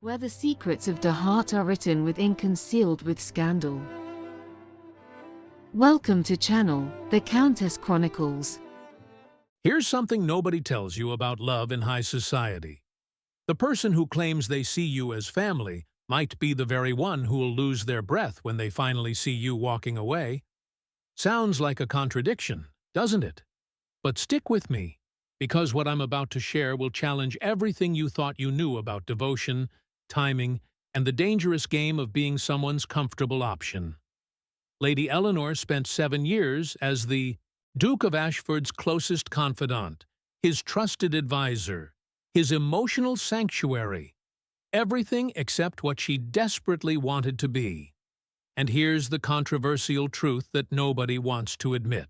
where the secrets of the heart are written with ink and sealed with scandal. Welcome to channel, The Countess Chronicles. Here's something nobody tells you about love in high society. The person who claims they see you as family might be the very one who'll lose their breath when they finally see you walking away. Sounds like a contradiction, doesn't it? But stick with me, because what I'm about to share will challenge everything you thought you knew about devotion, timing, and the dangerous game of being someone's comfortable option. Lady Eleanor spent 7 years as the Duke of Ashford's closest confidant, his trusted advisor, his emotional sanctuary, everything except what she desperately wanted to be. And here's the controversial truth that nobody wants to admit.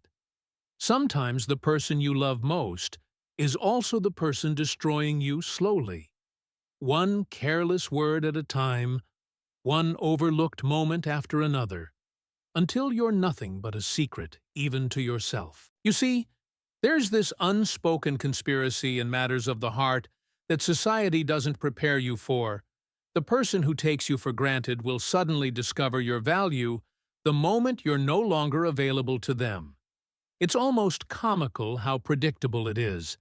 Sometimes the person you love most is also the person destroying you slowly. One careless word at a time, one overlooked moment after another, until you're nothing but a secret, even to yourself. You see, there's this unspoken conspiracy in matters of the heart that society doesn't prepare you for. The person who takes you for granted will suddenly discover your value the moment you're no longer available to them. It's almost comical how predictable it is.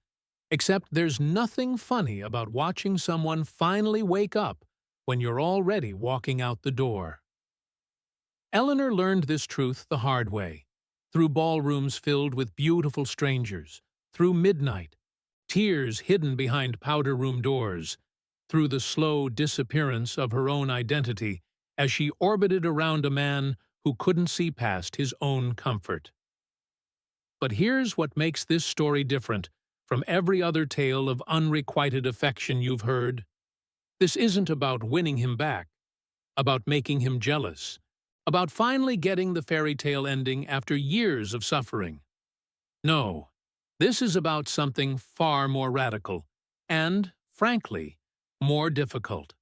Except there's nothing funny about watching someone finally wake up when you're already walking out the door. Eleanor learned this truth the hard way, through ballrooms filled with beautiful strangers, through midnight, tears hidden behind powder room doors, through the slow disappearance of her own identity as she orbited around a man who couldn't see past his own comfort. But here's what makes this story different from every other tale of unrequited affection you've heard. This isn't about winning him back, about making him jealous, about finally getting the fairy tale ending after years of suffering. No, this is about something far more radical and, frankly, more difficult.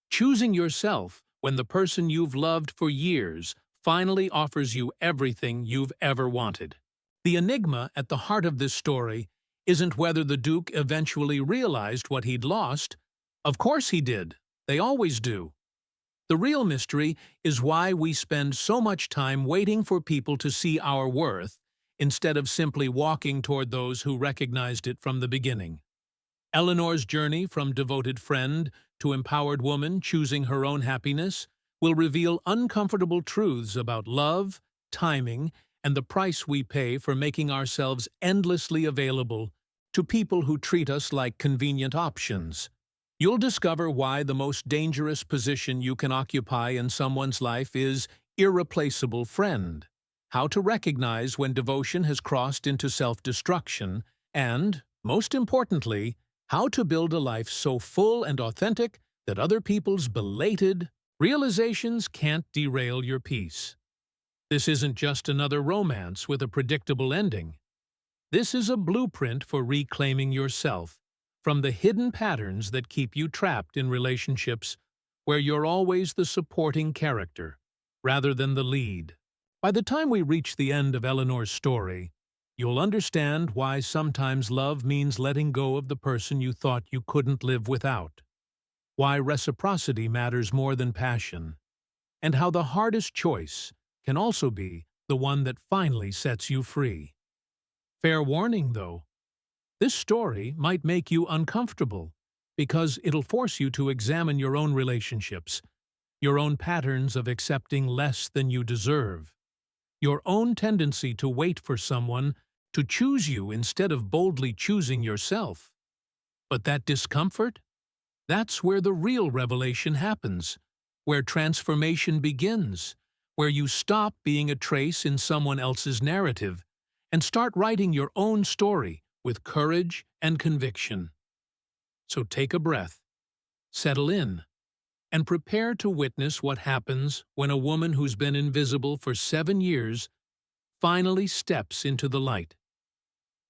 Choosing yourself when the person you've loved for years finally offers you everything you've ever wanted. The enigma at the heart of this story isn't whether the Duke eventually realized what he'd lost. Of course he did. They always do. The real mystery is why we spend so much time waiting for people to see our worth instead of simply walking toward those who recognized it from the beginning. Eleanor's journey from devoted friend to empowered woman choosing her own happiness will reveal uncomfortable truths about love, timing, and the price we pay for making ourselves endlessly available to people who treat us like convenient options. You'll discover why the most dangerous position you can occupy in someone's life is irreplaceable friend, how to recognize when devotion has crossed into self-destruction, and, most importantly, how to build a life so full and authentic that other people's belated realizations can't derail your peace. This isn't just another romance with a predictable ending. This is a blueprint for reclaiming yourself from the hidden patterns that keep you trapped in relationships where you're always the supporting character, rather than the lead. By the time we reach the end of Eleanor's story, you'll understand why sometimes love means letting go of the person you thought you couldn't live without, why reciprocity matters more than passion, and how the hardest choice can also be the one that finally sets you free. Fair warning, though, this story might make you uncomfortable because it'll force you to examine your own relationships, your own patterns of accepting less than you deserve, your own tendency to wait for someone to choose you instead of boldly choosing yourself. But that discomfort? That's where the real revelation happens, where transformation begins, where you stop being a trace in someone else's narrative and start writing your own story with courage and conviction. So take a breath, settle in, and prepare to witness what happens when a woman who's been invisible for 7 years finally steps into the light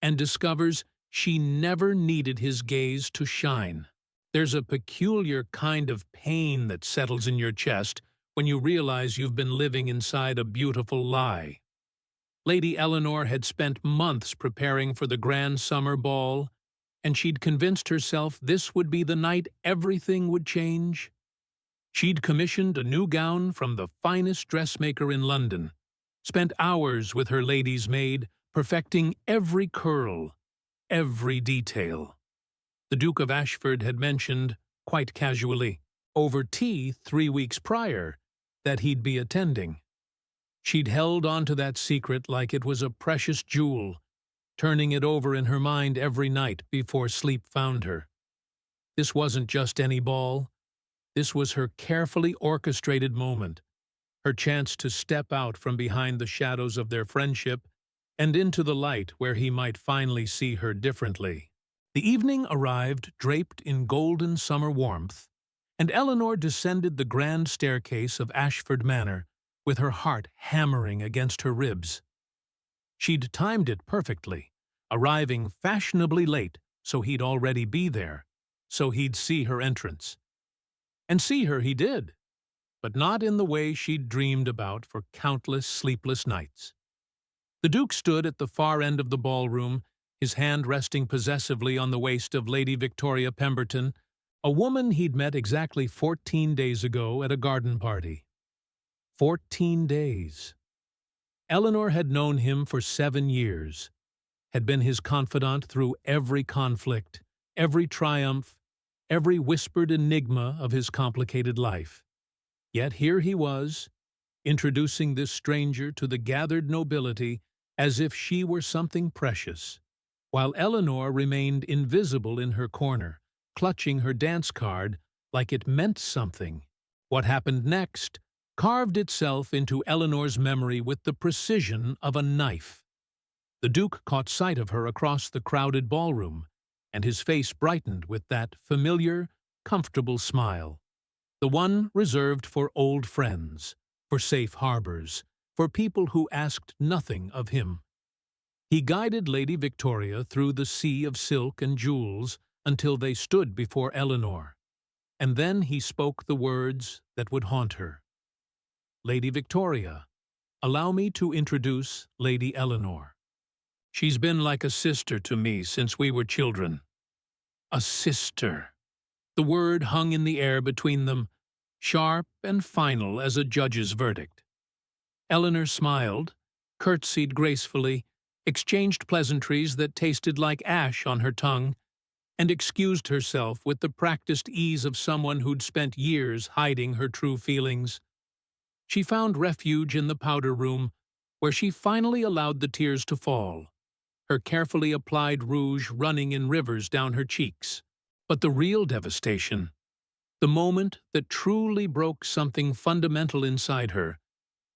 and discovers she never needed his gaze to shine. There's a peculiar kind of pain that settles in your chest when you realize you've been living inside a beautiful lie. Lady Eleanor had spent months preparing for the grand summer ball, and she'd convinced herself this would be the night everything would change. She'd commissioned a new gown from the finest dressmaker in London, spent hours with her lady's maid, perfecting every curl, every detail. The Duke of Ashford had mentioned, quite casually, over tea 3 weeks prior, that he'd be attending. She'd held on to that secret like it was a precious jewel, turning it over in her mind every night before sleep found her. This wasn't just any ball. This was her carefully orchestrated moment, her chance to step out from behind the shadows of their friendship and into the light where he might finally see her differently. The evening arrived draped in golden summer warmth, and Eleanor descended the grand staircase of Ashford Manor with her heart hammering against her ribs. She'd timed it perfectly, arriving fashionably late so he'd already be there, so he'd see her entrance. And see her he did, but not in the way she'd dreamed about for countless sleepless nights. The Duke stood at the far end of the ballroom, his hand resting possessively on the waist of Lady Victoria Pemberton, a woman he'd met exactly 14 days ago at a garden party. 14 days. Eleanor had known him for 7 years, had been his confidant through every conflict, every triumph, every whispered enigma of his complicated life. Yet here he was, introducing this stranger to the gathered nobility as if she were something precious, while Eleanor remained invisible in her corner, clutching her dance card like it meant something. What happened next carved itself into Eleanor's memory with the precision of a knife. The Duke caught sight of her across the crowded ballroom, and his face brightened with that familiar, comfortable smile, the one reserved for old friends, for safe harbors, for people who asked nothing of him. He guided Lady Victoria through the sea of silk and jewels until they stood before Eleanor, and then he spoke the words that would haunt her. "Lady Victoria, allow me to introduce Lady Eleanor. She's been like a sister to me since we were children." A sister. The word hung in the air between them, sharp and final as a judge's verdict. Eleanor smiled, curtsied gracefully, exchanged pleasantries that tasted like ash on her tongue, and excused herself with the practiced ease of someone who'd spent years hiding her true feelings. She found refuge in the powder room, where she finally allowed the tears to fall, her carefully applied rouge running in rivers down her cheeks. But the real devastation, the moment that truly broke something fundamental inside her,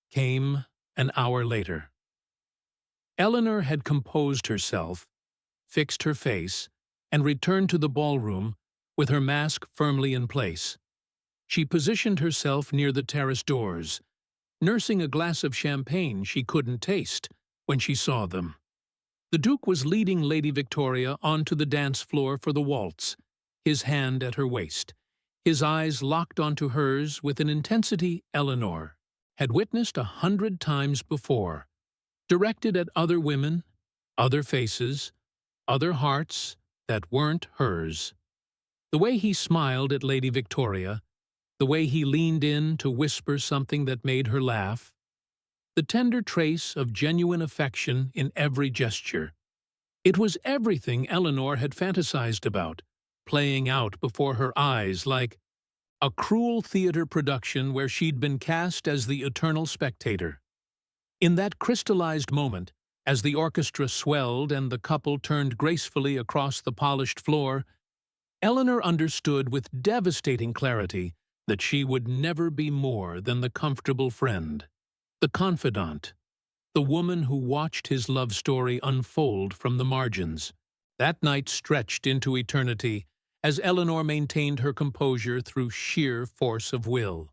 came an hour later. Eleanor had composed herself, fixed her face, and returned to the ballroom with her mask firmly in place. She positioned herself near the terrace doors, nursing a glass of champagne she couldn't taste when she saw them. The Duke was leading Lady Victoria onto the dance floor for the waltz, his hand at her waist, his eyes locked onto hers with an intensity Eleanor had witnessed 100 times before, directed at other women, other faces, other hearts that weren't hers. The way he smiled at Lady Victoria, the way he leaned in to whisper something that made her laugh, the tender trace of genuine affection in every gesture. It was everything Eleanor had fantasized about, playing out before her eyes like a cruel theater production where she'd been cast as the eternal spectator. In that crystallized moment, as the orchestra swelled and the couple turned gracefully across the polished floor, Eleanor understood with devastating clarity that she would never be more than the comfortable friend, the confidant, the woman who watched his love story unfold from the margins. That night stretched into eternity as Eleanor maintained her composure through sheer force of will.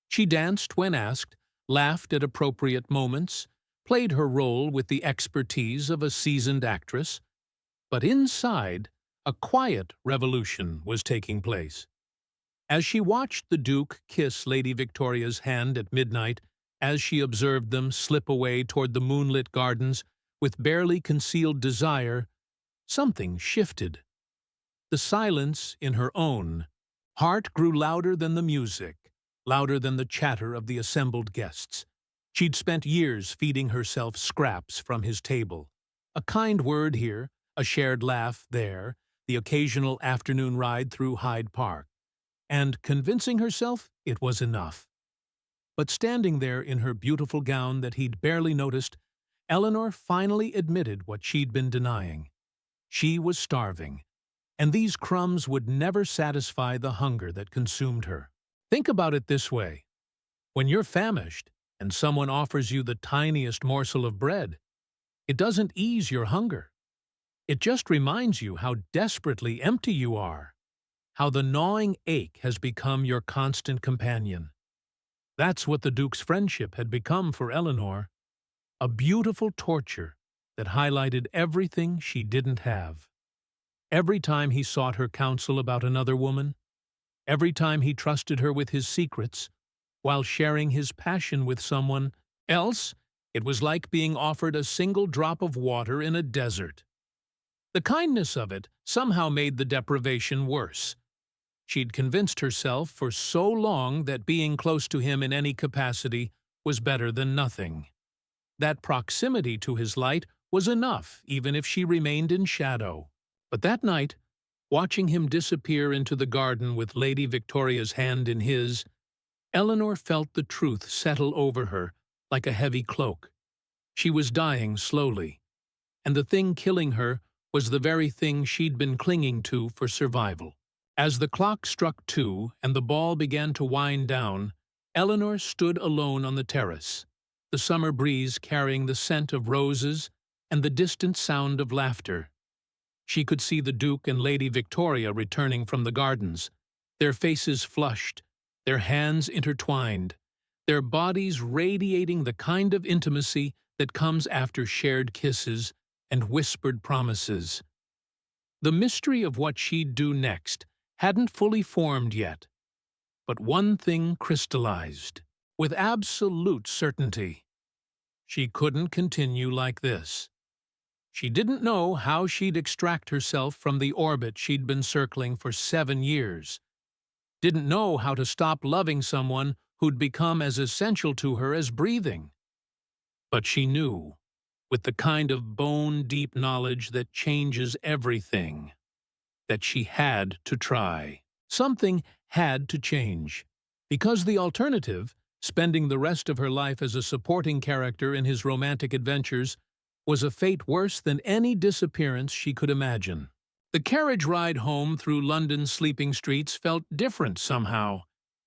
She danced when asked, laughed at appropriate moments, played her role with the expertise of a seasoned actress. But inside, a quiet revolution was taking place. As she watched the Duke kiss Lady Victoria's hand at midnight, as she observed them slip away toward the moonlit gardens with barely concealed desire, something shifted. the silence in her own heart grew louder than the music, louder than the chatter of the assembled guests. She'd spent years feeding herself scraps from his table. A kind word here, a shared laugh there, the occasional afternoon ride through Hyde Park. And convincing herself it was enough. But standing there in her beautiful gown that he'd barely noticed, Eleanor finally admitted what she'd been denying. She was starving, and these crumbs would never satisfy the hunger that consumed her. Think about it this way. When you're famished and someone offers you the tiniest morsel of bread, it doesn't ease your hunger. It just reminds you how desperately empty you are, how the gnawing ache has become your constant companion. That's what the Duke's friendship had become for Eleanor, a beautiful torture that highlighted everything she didn't have. Every time he sought her counsel about another woman, every time he trusted her with his secrets, while sharing his passion with someone else, it was like being offered a single drop of water in a desert. The kindness of it somehow made the deprivation worse. She'd convinced herself for so long that being close to him in any capacity was better than nothing. That proximity to his light was enough, even if she remained in shadow. But that night, watching him disappear into the garden with Lady Victoria's hand in his, Eleanor felt the truth settle over her like a heavy cloak. She was dying slowly, and the thing killing her was the very thing she'd been clinging to for survival. As the clock struck 2 and the ball began to wind down, Eleanor stood alone on the terrace, the summer breeze carrying the scent of roses and the distant sound of laughter. She could see the Duke and Lady Victoria returning from the gardens, their faces flushed, their hands intertwined, their bodies radiating the kind of intimacy that comes after shared kisses and whispered promises. The mystery of what she'd do next hadn't fully formed yet, but one thing crystallized, with absolute certainty. She couldn't continue like this. She didn't know how she'd extract herself from the orbit she'd been circling for 7 years. Didn't know how to stop loving someone who'd become as essential to her as breathing. But she knew, with the kind of bone-deep knowledge that changes everything, that she had to try. Something had to change, because the alternative, spending the rest of her life as a supporting character in his romantic adventures, was a fate worse than any disappearance she could imagine. The carriage ride home through London's sleeping streets felt different somehow,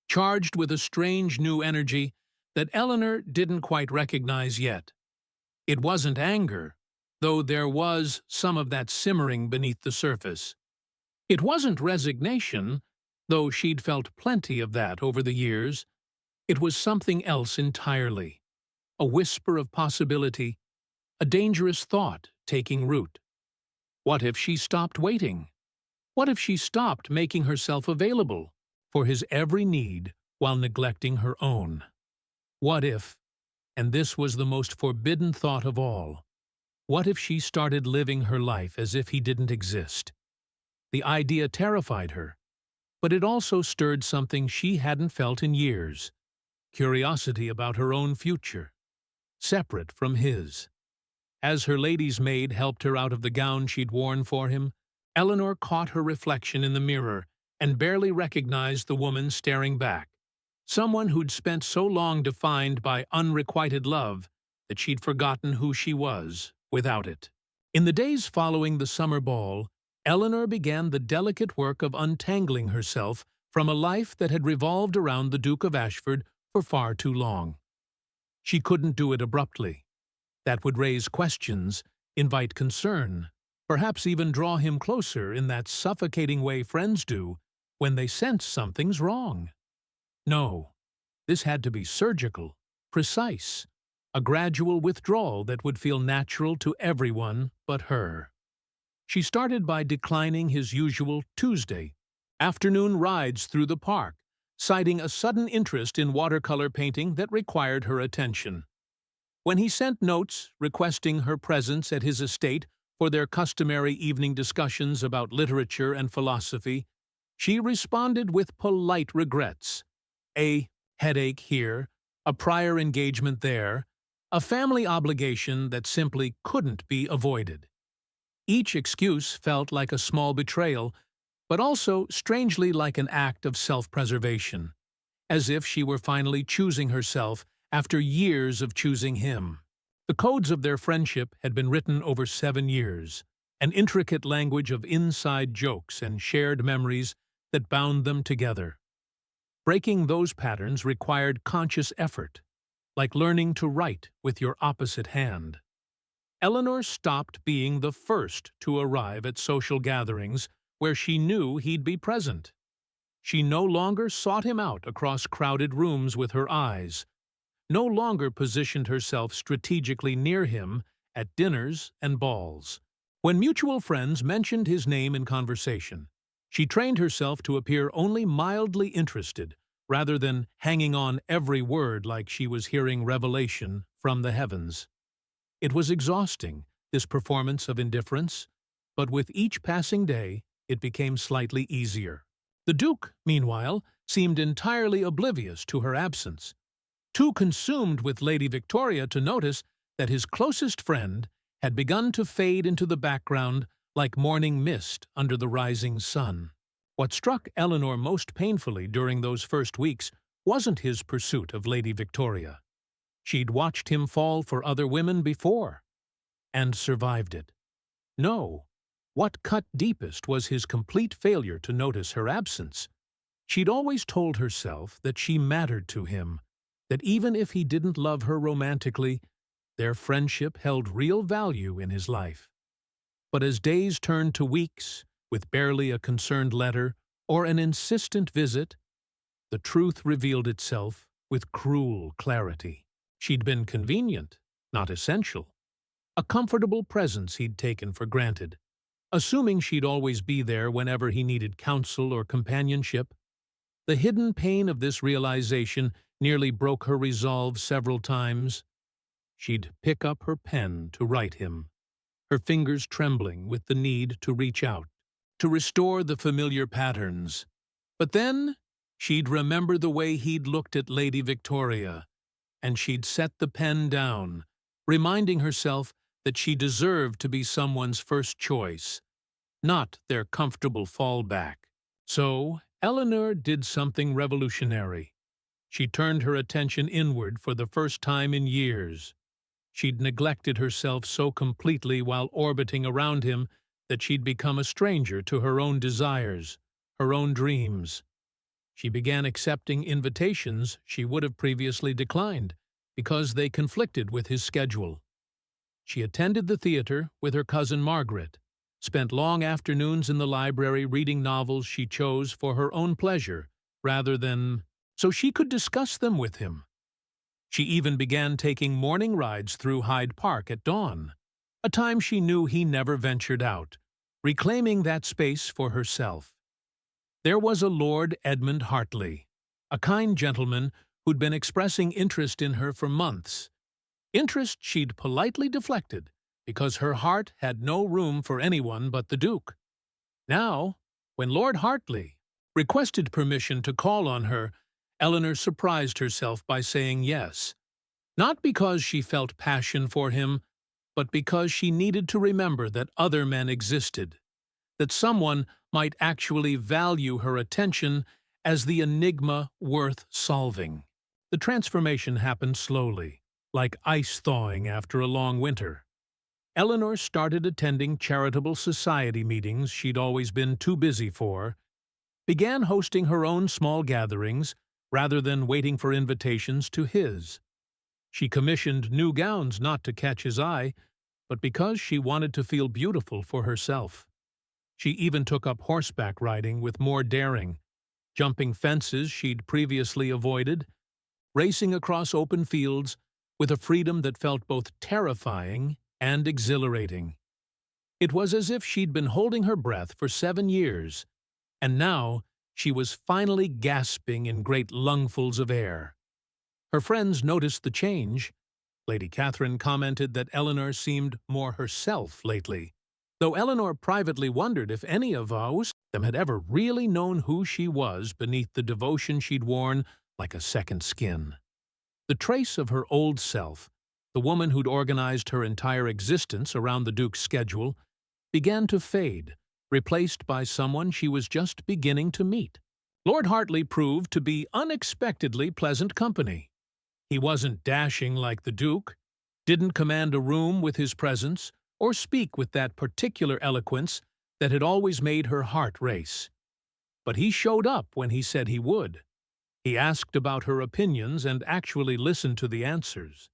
charged with a strange new energy that Eleanor didn't quite recognize yet. It wasn't anger, though there was some of that simmering beneath the surface. It wasn't resignation, though she'd felt plenty of that over the years. It was something else entirely, a whisper of possibility, a dangerous thought taking root. What if she stopped waiting? What if she stopped making herself available for his every need while neglecting her own? What if, and this was the most forbidden thought of all, what if she started living her life as if he didn't exist? The idea terrified her, but it also stirred something she hadn't felt in years, curiosity about her own future, separate from his. As her lady's maid helped her out of the gown she'd worn for him, Eleanor caught her reflection in the mirror and barely recognized the woman staring back, someone who'd spent so long defined by unrequited love that she'd forgotten who she was without it. In the days following the summer ball, Eleanor began the delicate work of untangling herself from a life that had revolved around the Duke of Ashford for far too long. She couldn't do it abruptly. That would raise questions, invite concern, perhaps even draw him closer in that suffocating way friends do when they sense something's wrong. No, this had to be surgical, precise, a gradual withdrawal that would feel natural to everyone but her. She started by declining his usual Tuesday afternoon rides through the park, citing a sudden interest in watercolor painting that required her attention. When he sent notes requesting her presence at his estate for their customary evening discussions about literature and philosophy, she responded with polite regrets. A headache here, a prior engagement there, a family obligation that simply couldn't be avoided. Each excuse felt like a small betrayal, but also strangely like an act of self-preservation, as if she were finally choosing herself after years of choosing him. The codes of their friendship had been written over 7 years, an intricate language of inside jokes and shared memories that bound them together. Breaking those patterns required conscious effort, like learning to write with your opposite hand. Eleanor stopped being the first to arrive at social gatherings where she knew he'd be present. She no longer sought him out across crowded rooms with her eyes, no longer positioned herself strategically near him at dinners and balls. When mutual friends mentioned his name in conversation, she trained herself to appear only mildly interested, rather than hanging on every word like she was hearing revelation from the heavens. It was exhausting, this performance of indifference, but with each passing day, it became slightly easier. The Duke, meanwhile, seemed entirely oblivious to her absence, too consumed with Lady Victoria to notice that his closest friend had begun to fade into the background like morning mist under the rising sun. What struck Eleanor most painfully during those first weeks wasn't his pursuit of Lady Victoria. She'd watched him fall for other women before, and survived it. No, what cut deepest was his complete failure to notice her absence. She'd always told herself that she mattered to him, that even if he didn't love her romantically, their friendship held real value in his life. But as days turned to weeks, with barely a concerned letter or an insistent visit, the truth revealed itself with cruel clarity. She'd been convenient, not essential. A comfortable presence he'd taken for granted, assuming she'd always be there whenever he needed counsel or companionship. The hidden pain of this realization nearly broke her resolve several times. She'd pick up her pen to write him, her fingers trembling with the need to reach out, to restore the familiar patterns. But then she'd remember the way he'd looked at Lady Victoria, and she'd set the pen down, reminding herself that she deserved to be someone's first choice, not their comfortable fallback. So Eleanor did something revolutionary. She turned her attention inward for the first time in years. She'd neglected herself so completely while orbiting around him that she'd become a stranger to her own desires, her own dreams. She began accepting invitations she would have previously declined because they conflicted with his schedule. She attended the theater with her cousin Margaret, spent long afternoons in the library reading novels she chose for her own pleasure rather than so she could discuss them with him. She even began taking morning rides through Hyde Park at dawn, a time she knew he never ventured out, reclaiming that space for herself. There was a Lord Edmund Hartley, a kind gentleman who'd been expressing interest in her for months, interest she'd politely deflected because her heart had no room for anyone but the Duke. Now, when Lord Hartley requested permission to call on her, Eleanor surprised herself by saying yes, not because she felt passion for him, but because she needed to remember that other men existed, that someone might actually value her attention as the enigma worth solving. The transformation happened slowly, like ice thawing after a long winter. Eleanor started attending charitable society meetings she'd always been too busy for, began hosting her own small gatherings rather than waiting for invitations to his. She commissioned new gowns not to catch his eye, but because she wanted to feel beautiful for herself. She even took up horseback riding with more daring, jumping fences she'd previously avoided, racing across open fields with a freedom that felt both terrifying and exhilarating. It was as if she'd been holding her breath for 7 years, and now she was finally gasping in great lungfuls of air. Her friends noticed the change. Lady Catherine commented that Eleanor seemed more herself lately, though Eleanor privately wondered if any of them had ever really known who she was beneath the devotion she'd worn like a second skin. The trace of her old self, the woman who'd organized her entire existence around the Duke's schedule, began to fade, replaced by someone she was just beginning to meet. Lord Hartley proved to be unexpectedly pleasant company. He wasn't dashing like the Duke, didn't command a room with his presence, or speak with that particular eloquence that had always made her heart race. But he showed up when he said he would. He asked about her opinions and actually listened to the answers.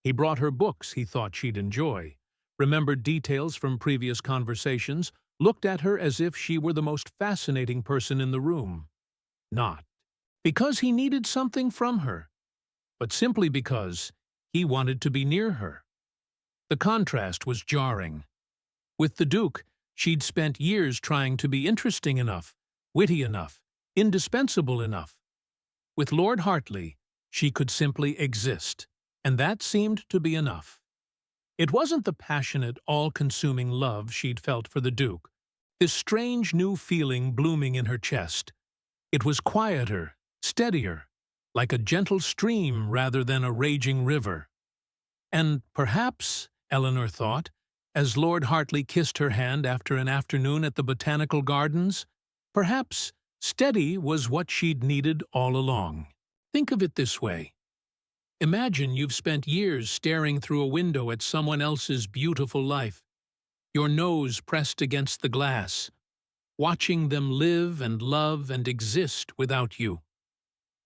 He brought her books he thought she'd enjoy, remembered details from previous conversations, looked at her as if she were the most fascinating person in the room. Not because he needed something from her, but simply because he wanted to be near her. The contrast was jarring. With the Duke, she'd spent years trying to be interesting enough, witty enough, indispensable enough. With Lord Hartley, she could simply exist, and that seemed to be enough. It wasn't the passionate, all-consuming love she'd felt for the Duke, this strange new feeling blooming in her chest. It was quieter, steadier, like a gentle stream rather than a raging river. And perhaps, Eleanor thought, as Lord Hartley kissed her hand after an afternoon at the Botanical Gardens, perhaps steady was what she'd needed all along. Think of it this way. Imagine you've spent years staring through a window at someone else's beautiful life, your nose pressed against the glass, watching them live and love and exist without you.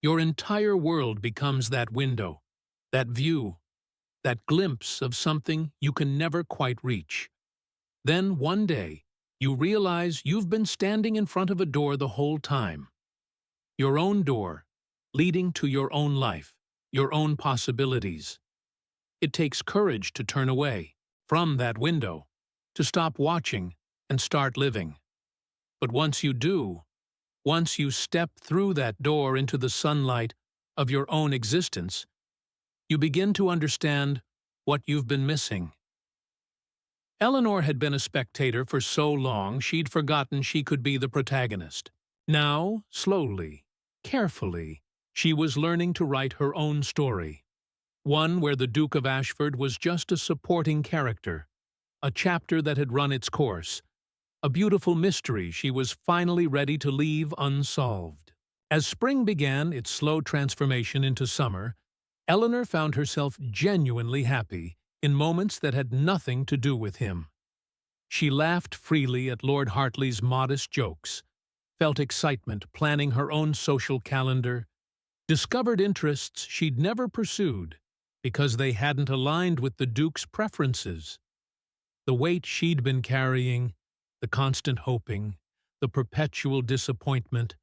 Your entire world becomes that window, that view, that glimpse of something you can never quite reach. Then, one day, you realize you've been standing in front of a door the whole time. Your own door, leading to your own life, your own possibilities. It takes courage to turn away from that window, to stop watching and start living. But once you do, once you step through that door into the sunlight of your own existence, you begin to understand what you've been missing. Eleanor had been a spectator for so long she'd forgotten she could be the protagonist. Now, slowly, carefully, she was learning to write her own story, one where the Duke of Ashford was just a supporting character, a chapter that had run its course, a beautiful mystery she was finally ready to leave unsolved. As spring began its slow transformation into summer, Eleanor found herself genuinely happy in moments that had nothing to do with him. She laughed freely at Lord Hartley's modest jokes, felt excitement planning her own social calendar, discovered interests she'd never pursued because they hadn't aligned with the Duke's preferences. The weight she'd been carrying, the constant hoping, the perpetual disappointment,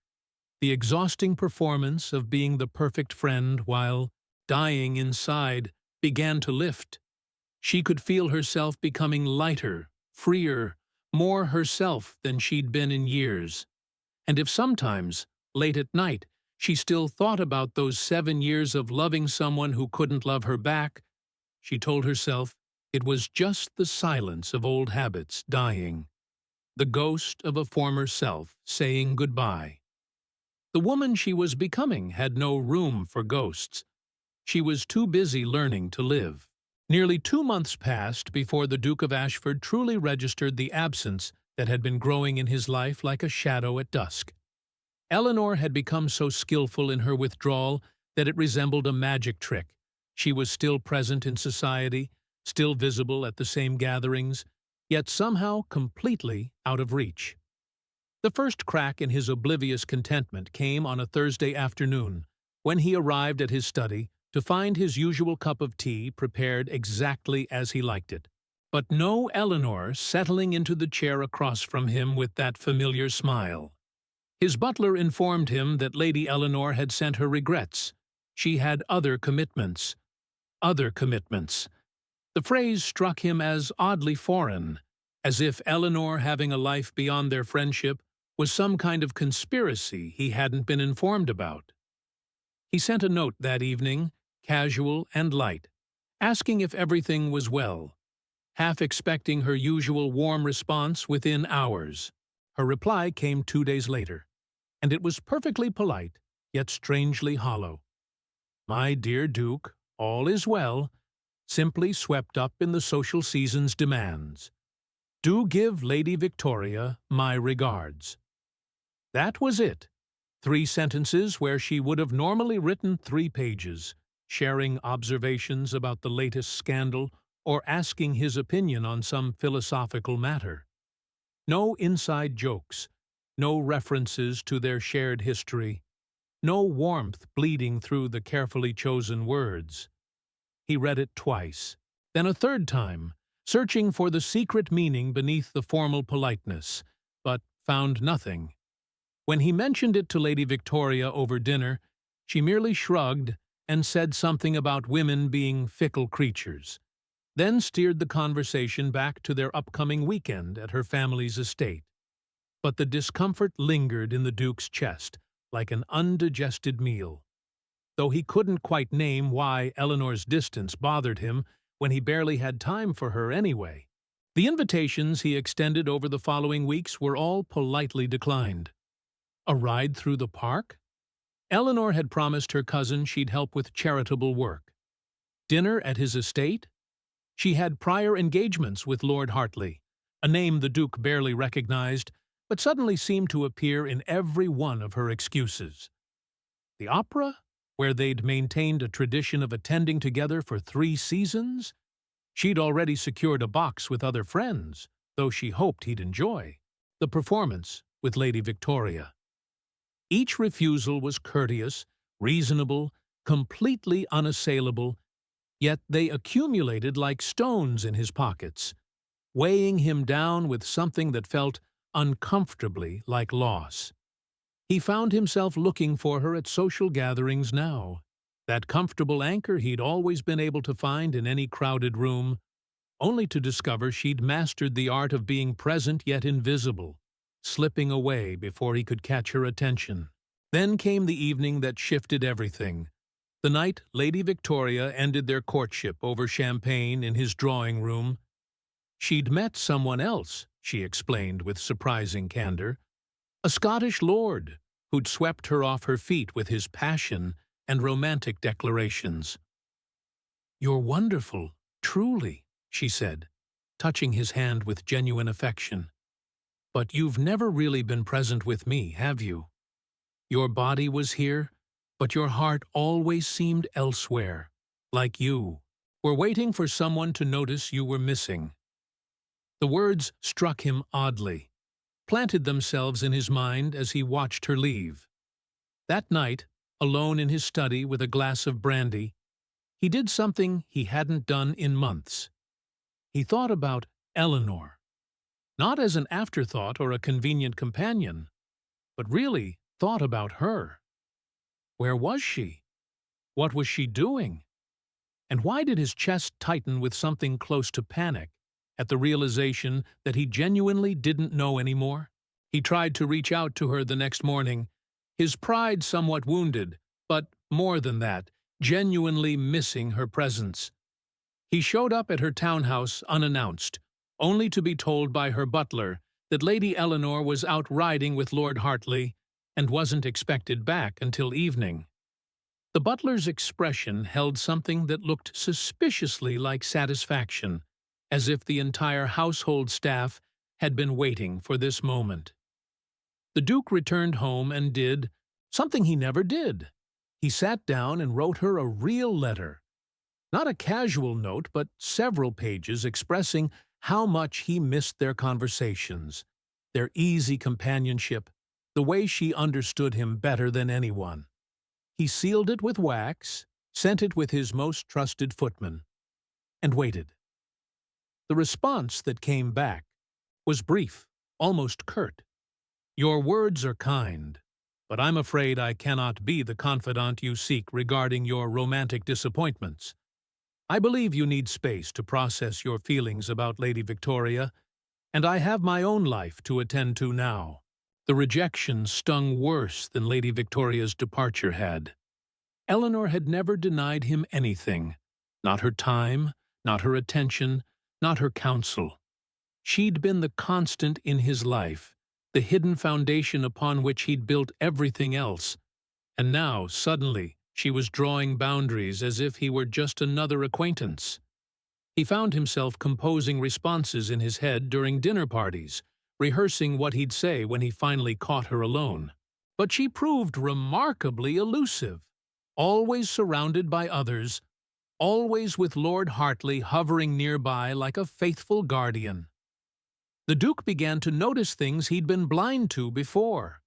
the exhausting performance of being the perfect friend while dying inside, began to lift. She could feel herself becoming lighter, freer, more herself than she'd been in years. And if sometimes, late at night, she still thought about those 7 years of loving someone who couldn't love her back, she told herself it was just the silence of old habits dying, the ghost of a former self saying goodbye. The woman she was becoming had no room for ghosts. She was too busy learning to live. Nearly 2 months passed before the Duke of Ashford truly registered the absence that had been growing in his life like a shadow at dusk. Eleanor had become so skillful in her withdrawal that it resembled a magic trick. She was still present in society, still visible at the same gatherings, yet somehow completely out of reach. The first crack in his oblivious contentment came on a Thursday afternoon, when he arrived at his study to find his usual cup of tea prepared exactly as he liked it. But no Eleanor settling into the chair across from him with that familiar smile. His butler informed him that Lady Eleanor had sent her regrets. She had other commitments. Other commitments. The phrase struck him as oddly foreign, as if Eleanor having a life beyond their friendship was some kind of conspiracy he hadn't been informed about. He sent a note that evening, casual and light, asking if everything was well. half expecting her usual warm response within hours. Her reply came 2 days later, and it was perfectly polite, yet strangely hollow. "My dear Duke, all is well, simply swept up in the social season's demands. Do give Lady Victoria my regards." That was it. 3 sentences where she would have normally written 3 pages, sharing observations about the latest scandal or asking his opinion on some philosophical matter. No inside jokes, no references to their shared history, no warmth bleeding through the carefully chosen words. He read it twice, then a third time, searching for the secret meaning beneath the formal politeness, but found nothing. When he mentioned it to Lady Victoria over dinner, she merely shrugged and said something about women being fickle creatures, then steered the conversation back to their upcoming weekend at her family's estate. But the discomfort lingered in the Duke's chest, like an undigested meal. Though he couldn't quite name why Eleanor's distance bothered him when he barely had time for her anyway. The invitations he extended over the following weeks were all politely declined. A ride through the park? Eleanor had promised her cousin she'd help with charitable work. Dinner at his estate? She had prior engagements with Lord Hartley, a name the Duke barely recognized, but suddenly seemed to appear in every one of her excuses. The opera, where they'd maintained a tradition of attending together for 3 seasons? She'd already secured a box with other friends, though she hoped he'd enjoy. The performance with Lady Victoria. Each refusal was courteous, reasonable, completely unassailable, yet they accumulated like stones in his pockets, weighing him down with something that felt uncomfortably like loss. He found himself looking for her at social gatherings now, that comfortable anchor he'd always been able to find in any crowded room, only to discover she'd mastered the art of being present yet invisible, slipping away before he could catch her attention. Then came the evening that shifted everything, the night Lady Victoria ended their courtship over champagne in his drawing room. She'd met someone else, she explained with surprising candor, a Scottish lord who'd swept her off her feet with his passion and romantic declarations. "You're wonderful, truly," she said, touching his hand with genuine affection. "But you've never really been present with me, have you? Your body was here, but your heart always seemed elsewhere, like you were waiting for someone to notice you were missing." The words struck him oddly, planted themselves in his mind as he watched her leave. That night, alone in his study with a glass of brandy, he did something he hadn't done in months. He thought about Eleanor, not as an afterthought or a convenient companion, but really thought about her. Where was she? What was she doing? And why did his chest tighten with something close to panic at the realization that he genuinely didn't know anymore? He tried to reach out to her the next morning, his pride somewhat wounded, but more than that, genuinely missing her presence. He showed up at her townhouse unannounced, only to be told by her butler that Lady Eleanor was out riding with Lord Hartley and wasn't expected back until evening. The butler's expression held something that looked suspiciously like satisfaction, as if the entire household staff had been waiting for this moment. The Duke returned home and did something he never did. He sat down and wrote her a real letter. Not a casual note, but several pages expressing how much he missed their conversations, their easy companionship, the way she understood him better than anyone. He sealed it with wax, sent it with his most trusted footman, and waited. The response that came back was brief, almost curt. "Your words are kind, but I'm afraid I cannot be the confidant you seek regarding your romantic disappointments. I believe you need space to process your feelings about Lady Victoria, and I have my own life to attend to now." The rejection stung worse than Lady Victoria's departure had. Eleanor had never denied him anything, not her time, not her attention, not her counsel. She'd been the constant in his life, the hidden foundation upon which he'd built everything else. And now, suddenly, she was drawing boundaries as if he were just another acquaintance. He found himself composing responses in his head during dinner parties, rehearsing what he'd say when he finally caught her alone. But she proved remarkably elusive, always surrounded by others, always with Lord Hartley hovering nearby like a faithful guardian. The Duke began to notice things he'd been blind to before.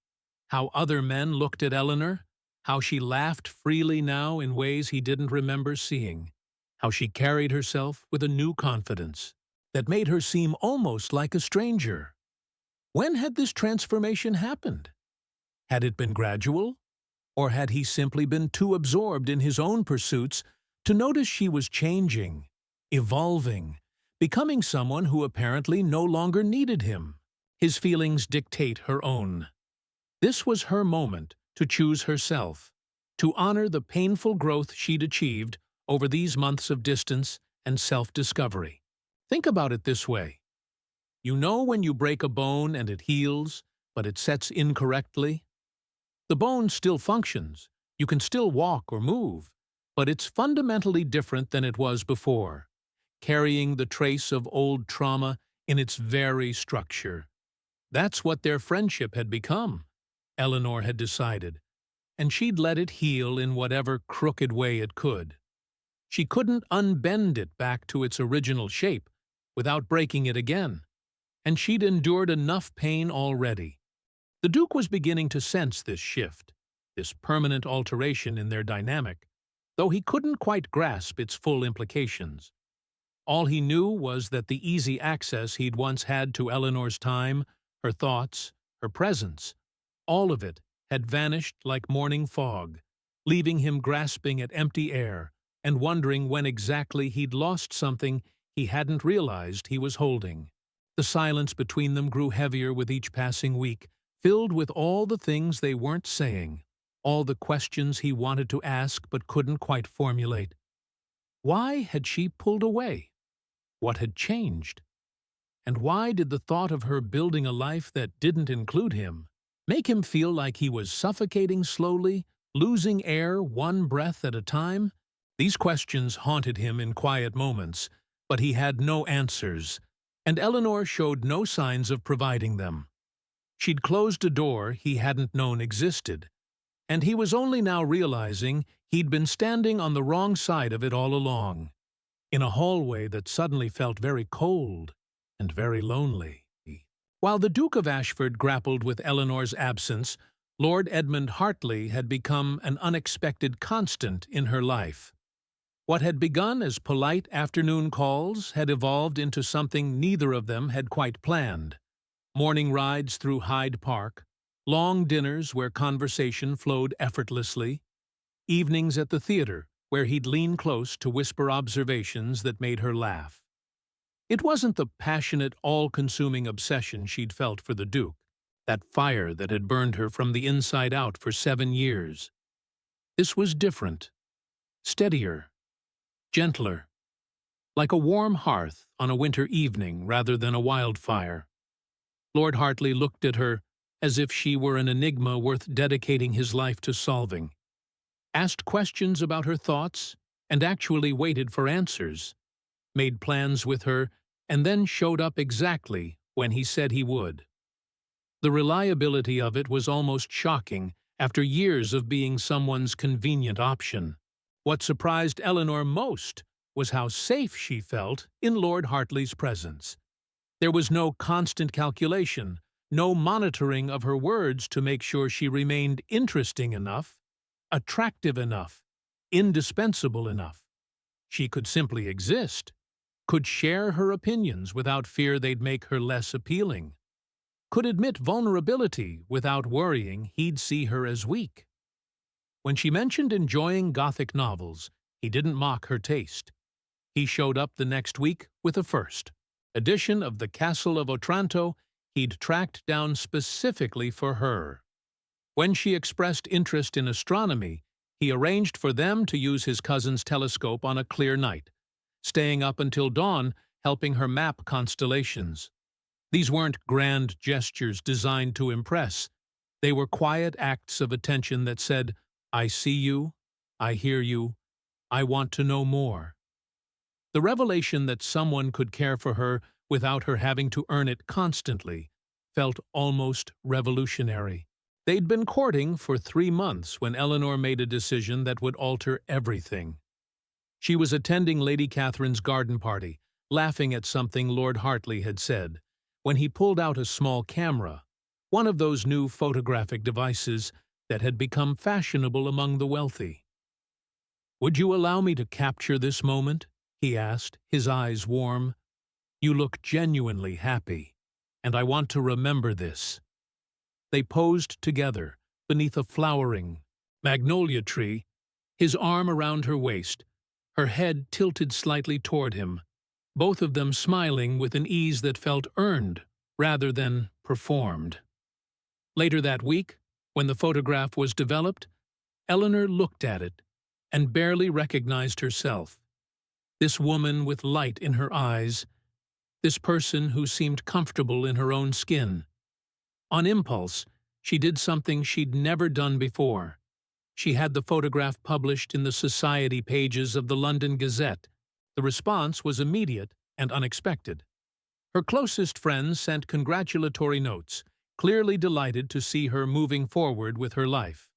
How other men looked at Eleanor, how she laughed freely now in ways he didn't remember seeing, how she carried herself with a new confidence that made her seem almost like a stranger. When had this transformation happened? Had it been gradual? Or had he simply been too absorbed in his own pursuits to notice she was changing, evolving, becoming someone who apparently no longer needed him? His feelings dictate her own. This was her moment to choose herself, to honor the painful growth she'd achieved over these months of distance and self-discovery. Think about it this way. You know when you break a bone and it heals, but it sets incorrectly? The bone still functions, you can still walk or move, but it's fundamentally different than it was before, carrying the trace of old trauma in its very structure. That's what their friendship had become, Eleanor had decided, and she'd let it heal in whatever crooked way it could. She couldn't unbend it back to its original shape without breaking it again, and she'd endured enough pain already. The Duke was beginning to sense this shift, this permanent alteration in their dynamic, though he couldn't quite grasp its full implications. All he knew was that the easy access he'd once had to Eleanor's time, her thoughts, her presence, all of it had vanished like morning fog, leaving him grasping at empty air and wondering when exactly he'd lost something he hadn't realized he was holding. The silence between them grew heavier with each passing week, filled with all the things they weren't saying, all the questions he wanted to ask but couldn't quite formulate. Why had she pulled away? What had changed? And why did the thought of her building a life that didn't include him make him feel like he was suffocating slowly, losing air one breath at a time? These questions haunted him in quiet moments, but he had no answers, and Eleanor showed no signs of providing them. She'd closed a door he hadn't known existed, and he was only now realizing he'd been standing on the wrong side of it all along, in a hallway that suddenly felt very cold and very lonely. While the Duke of Ashford grappled with Eleanor's absence, Lord Edmund Hartley had become an unexpected constant in her life. What had begun as polite afternoon calls had evolved into something neither of them had quite planned. Morning rides through Hyde Park, long dinners where conversation flowed effortlessly, evenings at the theater where he'd lean close to whisper observations that made her laugh. It wasn't the passionate, all-consuming obsession she'd felt for the Duke, that fire that had burned her from the inside out for 7 years. This was different, steadier, gentler, like a warm hearth on a winter evening rather than a wildfire. Lord Hartley looked at her as if she were an enigma worth dedicating his life to solving, asked questions about her thoughts, and actually waited for answers, made plans with her, and then showed up exactly when he said he would. The reliability of it was almost shocking after years of being someone's convenient option. What surprised Eleanor most was how safe she felt in Lord Hartley's presence. There was no constant calculation, no monitoring of her words to make sure she remained interesting enough, attractive enough, indispensable enough. She could simply exist, could share her opinions without fear they'd make her less appealing, could admit vulnerability without worrying he'd see her as weak. When she mentioned enjoying Gothic novels, he didn't mock her taste. He showed up the next week with a first edition of The Castle of Otranto he'd tracked down specifically for her. When she expressed interest in astronomy, he arranged for them to use his cousin's telescope on a clear night, staying up until dawn helping her map constellations. These weren't grand gestures designed to impress. They were quiet acts of attention that said, "I see you, I hear you, I want to know more." The revelation that someone could care for her without her having to earn it constantly felt almost revolutionary. They'd been courting for 3 months when Eleanor made a decision that would alter everything. She was attending Lady Catherine's garden party, laughing at something Lord Hartley had said, when he pulled out a small camera, one of those new photographic devices that had become fashionable among the wealthy. "Would you allow me to capture this moment?" he asked, his eyes warm. "You look genuinely happy, and I want to remember this." They posed together, beneath a flowering magnolia tree, his arm around her waist, her head tilted slightly toward him, both of them smiling with an ease that felt earned rather than performed. Later that week, when the photograph was developed, Eleanor looked at it and barely recognized herself. This woman with light in her eyes, this person who seemed comfortable in her own skin. On impulse, she did something she'd never done before. She had the photograph published in the society pages of the London Gazette. The response was immediate and unexpected. Her closest friends sent congratulatory notes, clearly delighted to see her moving forward with her life.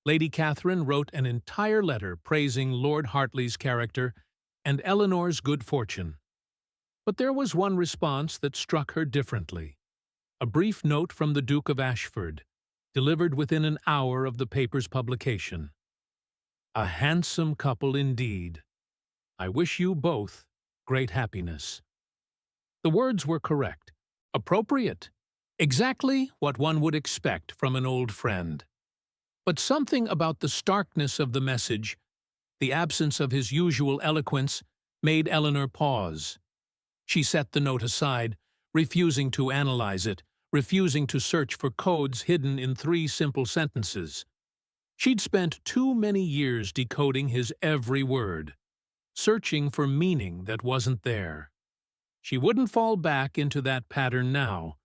Lady Catherine wrote an entire letter praising Lord Hartley's character and Eleanor's good fortune. But there was one response that struck her differently. A brief note from the Duke of Ashford, delivered within an hour of the paper's publication. "A handsome couple indeed. I wish you both great happiness." The words were correct, appropriate, exactly what one would expect from an old friend. But something about the starkness of the message, the absence of his usual eloquence, made Eleanor pause. She set the note aside, refusing to analyze it, refusing to search for codes hidden in 3 simple sentences. She'd spent too many years decoding his every word, searching for meaning that wasn't there. She wouldn't fall back into that pattern now,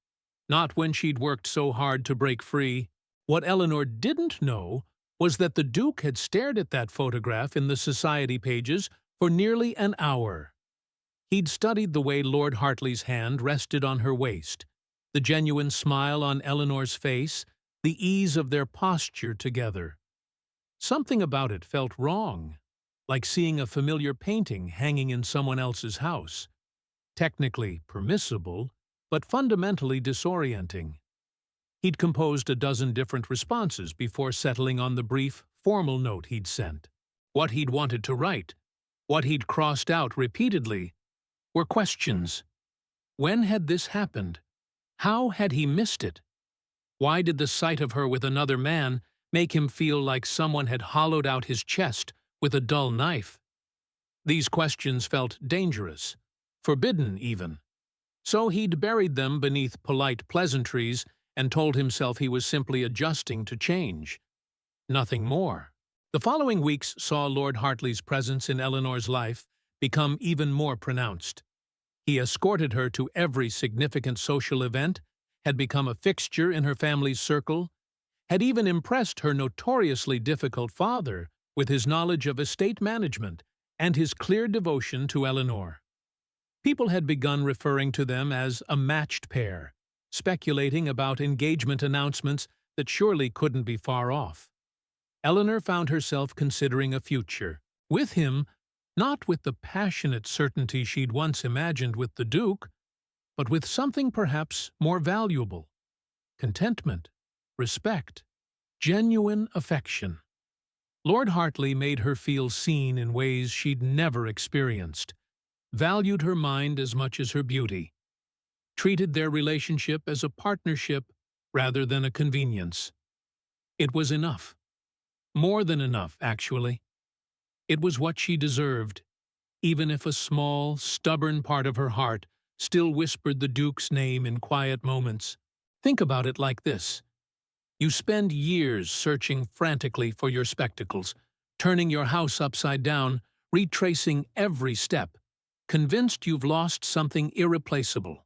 not when she'd worked so hard to break free. What Eleanor didn't know was that the Duke had stared at that photograph in the society pages for nearly an hour. He'd studied the way Lord Hartley's hand rested on her waist, the genuine smile on Eleanor's face, the ease of their posture together. Something about it felt wrong, like seeing a familiar painting hanging in someone else's house. Technically permissible, but fundamentally disorienting. He'd composed a dozen different responses before settling on the brief, formal note he'd sent. What he'd wanted to write, what he'd crossed out repeatedly, were questions. When had this happened? How had he missed it? Why did the sight of her with another man make him feel like someone had hollowed out his chest with a dull knife? These questions felt dangerous, forbidden even. So he'd buried them beneath polite pleasantries and told himself he was simply adjusting to change. Nothing more. The following weeks saw Lord Hartley's presence in Eleanor's life become even more pronounced. He escorted her to every significant social event, had become a fixture in her family's circle, had even impressed her notoriously difficult father with his knowledge of estate management and his clear devotion to Eleanor. People had begun referring to them as a matched pair, speculating about engagement announcements that surely couldn't be far off. Eleanor found herself considering a future, with him, not with the passionate certainty she'd once imagined with the Duke, but with something perhaps more valuable: contentment, respect, genuine affection. Lord Hartley made her feel seen in ways she'd never experienced, valued her mind as much as her beauty, treated their relationship as a partnership rather than a convenience. It was enough. More than enough, actually. It was what she deserved, even if a small, stubborn part of her heart still whispered the Duke's name in quiet moments. Think about it like this. You spend years searching frantically for your spectacles, turning your house upside down, retracing every step, convinced you've lost something irreplaceable.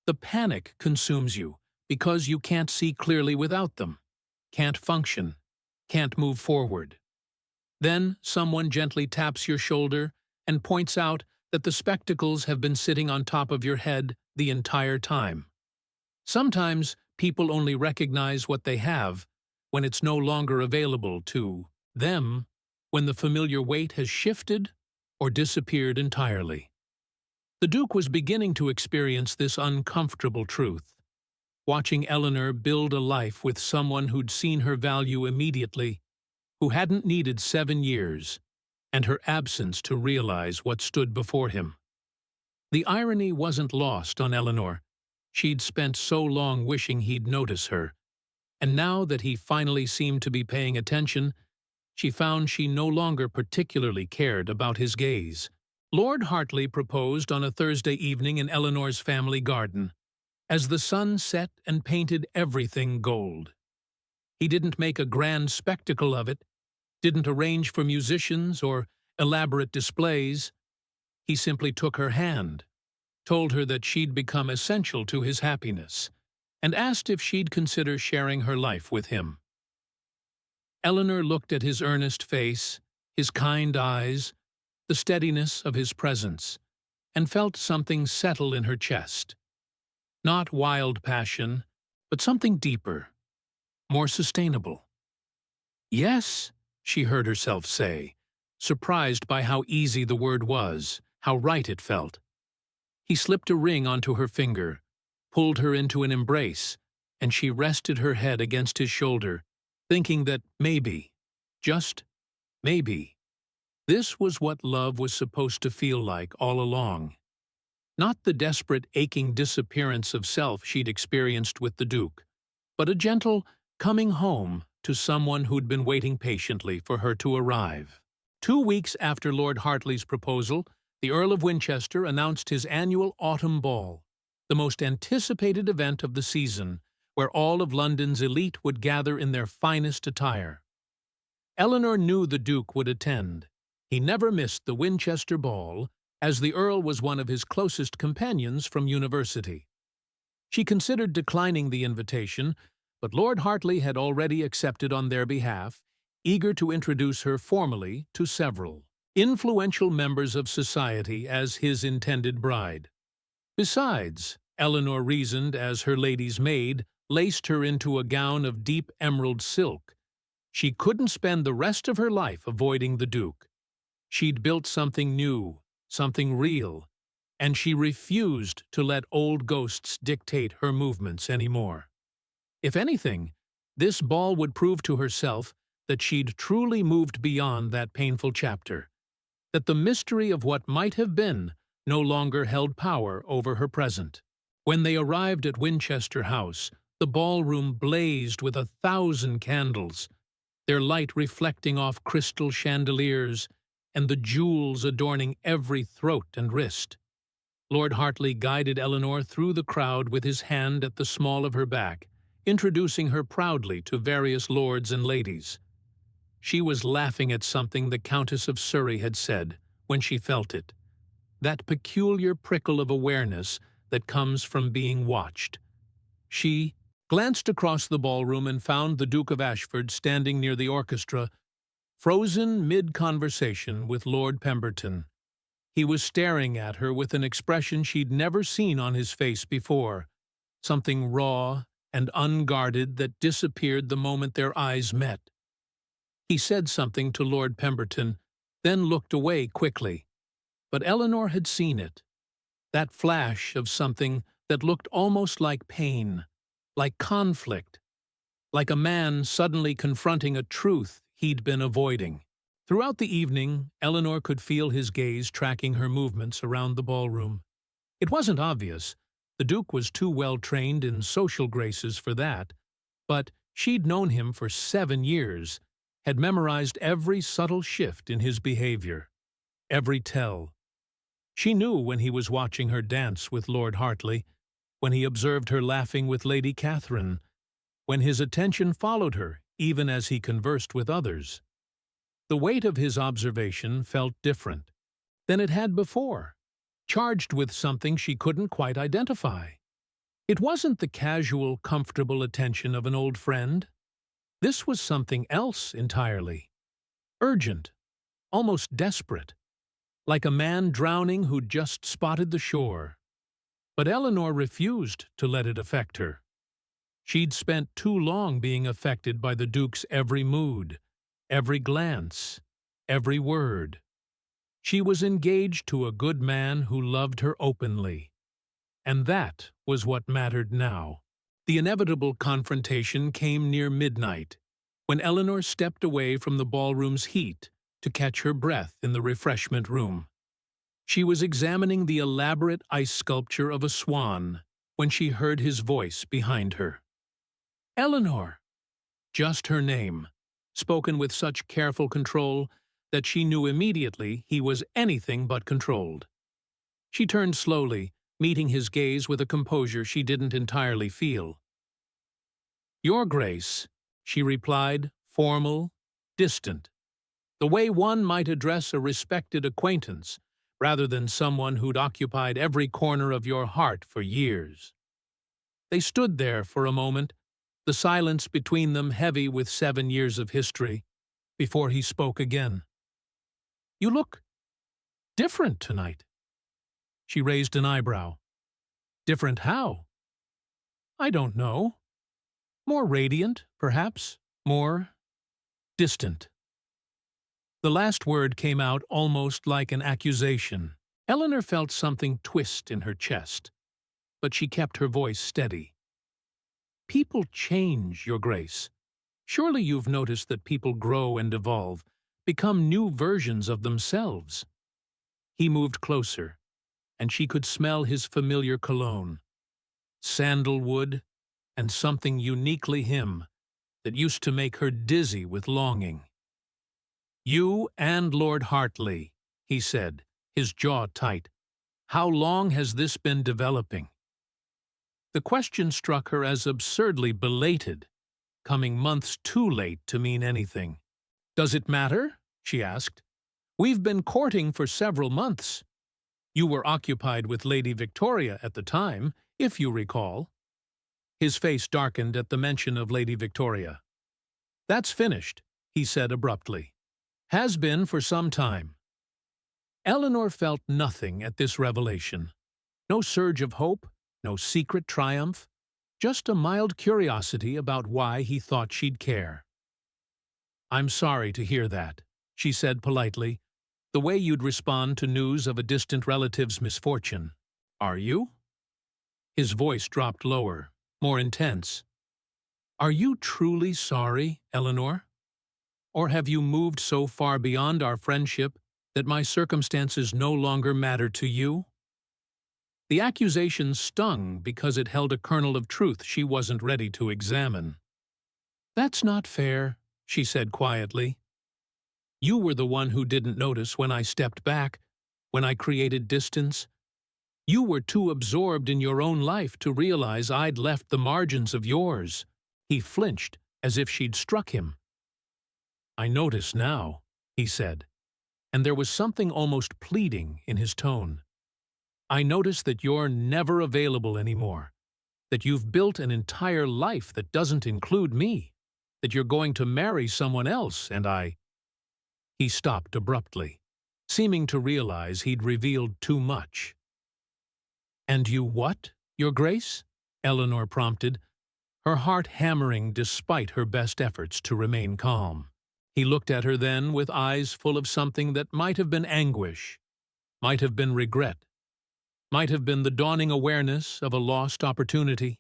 The panic consumes you because you can't see clearly without them, can't function, can't move forward. Then someone gently taps your shoulder and points out that the spectacles have been sitting on top of your head the entire time. Sometimes people only recognize what they have when it's no longer available to them, when the familiar weight has shifted or disappeared entirely. The Duke was beginning to experience this uncomfortable truth. Watching Eleanor build a life with someone who'd seen her value immediately, who hadn't needed 7 years, and her absence to realize what stood before him. The irony wasn't lost on Eleanor. She'd spent so long wishing he'd notice her, and now that he finally seemed to be paying attention, she found she no longer particularly cared about his gaze. Lord Hartley proposed on a Thursday evening in Eleanor's family garden, as the sun set and painted everything gold. He didn't make a grand spectacle of it, didn't arrange for musicians or elaborate displays. He simply took her hand, told her that she'd become essential to his happiness, and asked if she'd consider sharing her life with him. Eleanor looked at his earnest face, his kind eyes, the steadiness of his presence, and felt something settle in her chest. Not wild passion, but something deeper, more sustainable. "Yes," she heard herself say, surprised by how easy the word was, how right it felt. He slipped a ring onto her finger, pulled her into an embrace, and she rested her head against his shoulder, thinking that maybe, just maybe, this was what love was supposed to feel like all along. Not the desperate, aching disappearance of self she'd experienced with the Duke, but a gentle coming home to someone who'd been waiting patiently for her to arrive. 2 weeks after Lord Hartley's proposal, the Earl of Winchester announced his annual autumn ball, the most anticipated event of the season, where all of London's elite would gather in their finest attire. Eleanor knew the Duke would attend. He never missed the Winchester ball, as the Earl was one of his closest companions from university. She considered declining the invitation, but Lord Hartley had already accepted on their behalf, eager to introduce her formally to several influential members of society as his intended bride. Besides, Eleanor reasoned as her lady's maid laced her into a gown of deep emerald silk, she couldn't spend the rest of her life avoiding the Duke. She'd built something new, something real, and she refused to let old ghosts dictate her movements anymore. If anything, this ball would prove to herself that she'd truly moved beyond that painful chapter, that the mystery of what might have been no longer held power over her present. When they arrived at Winchester House, the ballroom blazed with 1,000 candles, their light reflecting off crystal chandeliers and the jewels adorning every throat and wrist. Lord Hartley guided Eleanor through the crowd with his hand at the small of her back, introducing her proudly to various lords and ladies. She was laughing at something the Countess of Surrey had said when she felt it, that peculiar prickle of awareness that comes from being watched. She glanced across the ballroom and found the Duke of Ashford standing near the orchestra, frozen mid-conversation with Lord Pemberton. He was staring at her with an expression she'd never seen on his face before, something raw and unguarded that disappeared the moment their eyes met. He said something to Lord Pemberton, then looked away quickly. But Eleanor had seen it, that flash of something that looked almost like pain, like conflict, like a man suddenly confronting a truth he'd been avoiding. Throughout the evening, Eleanor could feel his gaze tracking her movements around the ballroom. It wasn't obvious. The Duke was too well trained in social graces for that, but she'd known him for 7 years, had memorized every subtle shift in his behavior, every tell. She knew when he was watching her dance with Lord Hartley, when he observed her laughing with Lady Catherine, when his attention followed her even as he conversed with others. The weight of his observation felt different than it had before. charged with something she couldn't quite identify. It wasn't the casual, comfortable attention of an old friend. This was something else entirely. Urgent, almost desperate, like a man drowning who'd just spotted the shore. But Eleanor refused to let it affect her. She'd spent too long being affected by the Duke's every mood, every glance, every word. She was engaged to a good man who loved her openly. And that was what mattered now. The inevitable confrontation came near midnight, when Eleanor stepped away from the ballroom's heat to catch her breath in the refreshment room. She was examining the elaborate ice sculpture of a swan when she heard his voice behind her. Eleanor! Just her name, spoken with such careful control that she knew immediately he was anything but controlled. She turned slowly, meeting his gaze with a composure she didn't entirely feel. "Your Grace," she replied, formal, distant, the way one might address a respected acquaintance, rather than someone who'd occupied every corner of your heart for years. They stood there for a moment, the silence between them heavy with 7 years of history, before he spoke again. "You look different tonight." She raised an eyebrow. "Different how?" "I don't know. More radiant, perhaps. More distant." The last word came out almost like an accusation. Eleanor felt something twist in her chest, but she kept her voice steady. "People change, Your Grace. Surely you've noticed that people grow and evolve, become new versions of themselves." He moved closer, and she could smell his familiar cologne, sandalwood, and something uniquely him that used to make her dizzy with longing. "You and Lord Hartley," he said, his jaw tight. "How long has this been developing?" The question struck her as absurdly belated, coming months too late to mean anything. "Does it matter?" she asked. "We've been courting for several months. You were occupied with Lady Victoria at the time, if you recall." His face darkened at the mention of Lady Victoria. "That's finished," he said abruptly. "Has been for some time." Eleanor felt nothing at this revelation. No surge of hope, no secret triumph, just a mild curiosity about why he thought she'd care. "I'm sorry to hear that," she said politely, "the way you'd respond to news of a distant relative's misfortune. Are you?" His voice dropped lower, more intense. "Are you truly sorry, Eleanor? Or have you moved so far beyond our friendship that my circumstances no longer matter to you?" The accusation stung because it held a kernel of truth she wasn't ready to examine. "That's not fair," she said quietly. "You were the one who didn't notice when I stepped back, when I created distance. You were too absorbed in your own life to realize I'd left the margins of yours." He flinched, as if she'd struck him. "I notice now," he said, and there was something almost pleading in his tone. "I notice that you're never available anymore, that you've built an entire life that doesn't include me, that you're going to marry someone else, and I—" He stopped abruptly, seeming to realize he'd revealed too much. "And you what, Your Grace?" Eleanor prompted, her heart hammering despite her best efforts to remain calm. He looked at her then with eyes full of something that might have been anguish, might have been regret, might have been the dawning awareness of a lost opportunity.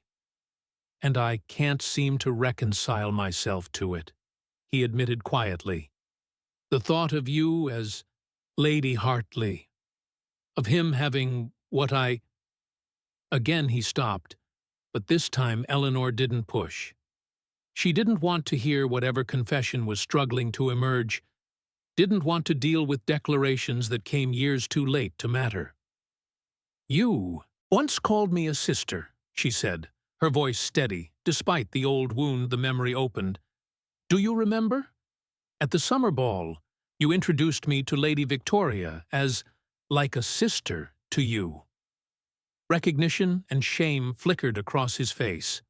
"And I can't seem to reconcile myself to it," he admitted quietly. "The thought of you as Lady Hartley, of him having what I—" Again he stopped, but this time Eleanor didn't push. She didn't want to hear whatever confession was struggling to emerge, didn't want to deal with declarations that came years too late to matter. "You once called me a sister," she said, her voice steady, despite the old wound the memory opened. "Do you remember? At the summer ball, you introduced me to Lady Victoria as like a sister to you." Recognition and shame flickered across his face.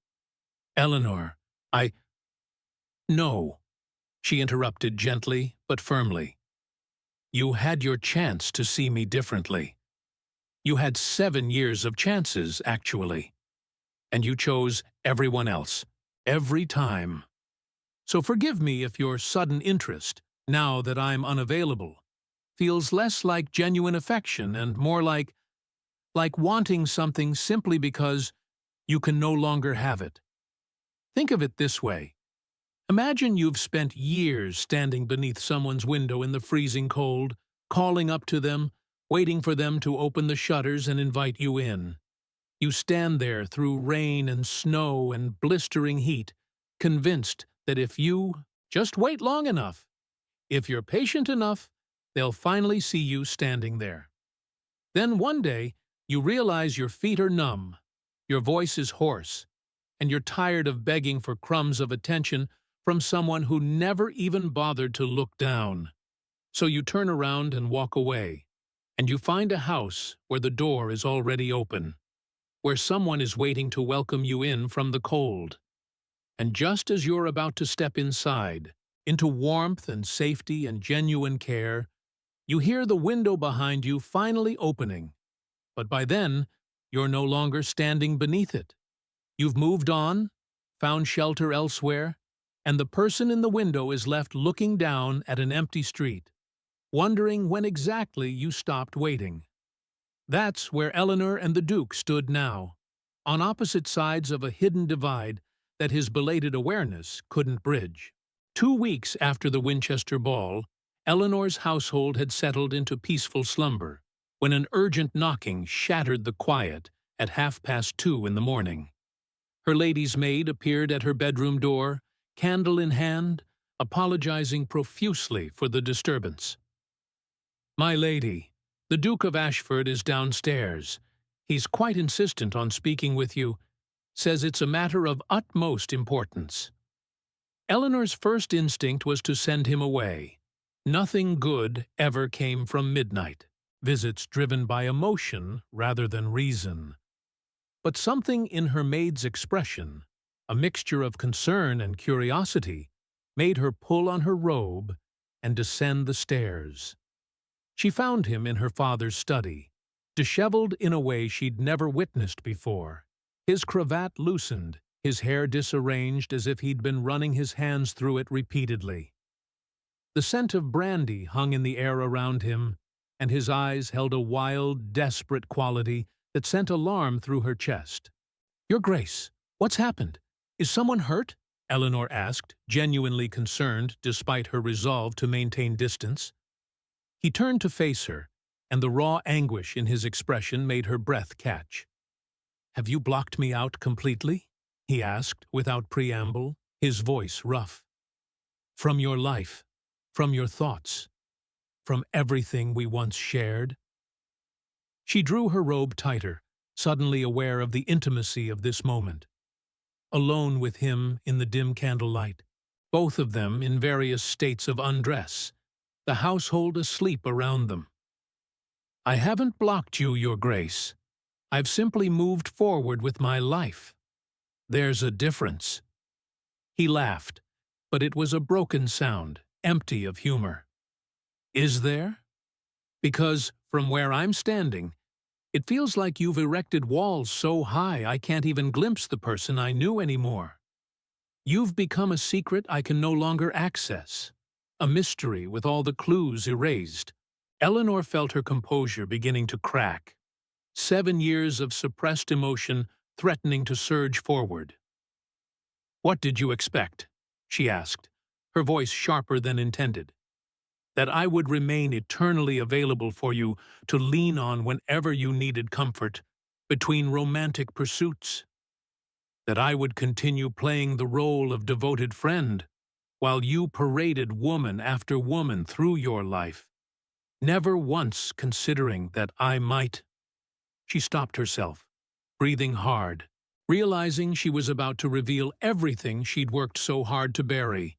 "Eleanor, I—" "No," she interrupted gently but firmly. "You had your chance to see me differently. You had 7 years of chances, actually. And you chose everyone else, every time. So forgive me if your sudden interest, now that I'm unavailable, feels less like genuine affection and more like wanting something simply because you can no longer have it. Think of it this way. Imagine you've spent years standing beneath someone's window in the freezing cold, calling up to them, waiting for them to open the shutters and invite you in. You stand there through rain and snow and blistering heat, convinced that if you just wait long enough, if you're patient enough, they'll finally see you standing there. Then one day, you realize your feet are numb, your voice is hoarse, and you're tired of begging for crumbs of attention from someone who never even bothered to look down. So you turn around and walk away, and you find a house where the door is already open, where someone is waiting to welcome you in from the cold. And just as you're about to step inside, into warmth and safety and genuine care, you hear the window behind you finally opening. But by then, you're no longer standing beneath it. You've moved on, found shelter elsewhere, and the person in the window is left looking down at an empty street, wondering when exactly you stopped waiting. That's where Eleanor and the Duke stood now, on opposite sides of a hidden divide that his belated awareness couldn't bridge. 2 weeks after the Winchester Ball, Eleanor's household had settled into peaceful slumber, when an urgent knocking shattered the quiet at 2:30 in the morning. Her lady's maid appeared at her bedroom door, candle in hand, apologizing profusely for the disturbance. "My lady, the Duke of Ashford is downstairs. He's quite insistent on speaking with you. Says it's a matter of utmost importance." Eleanor's first instinct was to send him away. Nothing good ever came from midnight, visits driven by emotion rather than reason. But something in her maid's expression, a mixture of concern and curiosity, made her pull on her robe and descend the stairs. She found him in her father's study, disheveled in a way she'd never witnessed before. His cravat loosened, his hair disarranged as if he'd been running his hands through it repeatedly. The scent of brandy hung in the air around him, and his eyes held a wild, desperate quality that sent alarm through her chest. "Your Grace, what's happened? Is someone hurt?" Eleanor asked, genuinely concerned despite her resolve to maintain distance. He turned to face her, and the raw anguish in his expression made her breath catch. "Have you blocked me out completely?" he asked without preamble, his voice rough. "From your life, from your thoughts, from everything we once shared?" She drew her robe tighter, suddenly aware of the intimacy of this moment. Alone with him in the dim candlelight, both of them in various states of undress, the household asleep around them. "I haven't blocked you, Your Grace. I've simply moved forward with my life. There's a difference." He laughed, but it was a broken sound, empty of humor. "Is there? Because, from where I'm standing, it feels like you've erected walls so high I can't even glimpse the person I knew anymore. You've become a secret I can no longer access, a mystery with all the clues erased." Eleanor felt her composure beginning to crack, 7 years of suppressed emotion threatening to surge forward. "What did you expect?" she asked, her voice sharper than intended. "That I would remain eternally available for you to lean on whenever you needed comfort, between romantic pursuits? That I would continue playing the role of devoted friend, while you paraded woman after woman through your life, never once considering that I might—" She stopped herself, breathing hard, realizing she was about to reveal everything she'd worked so hard to bury.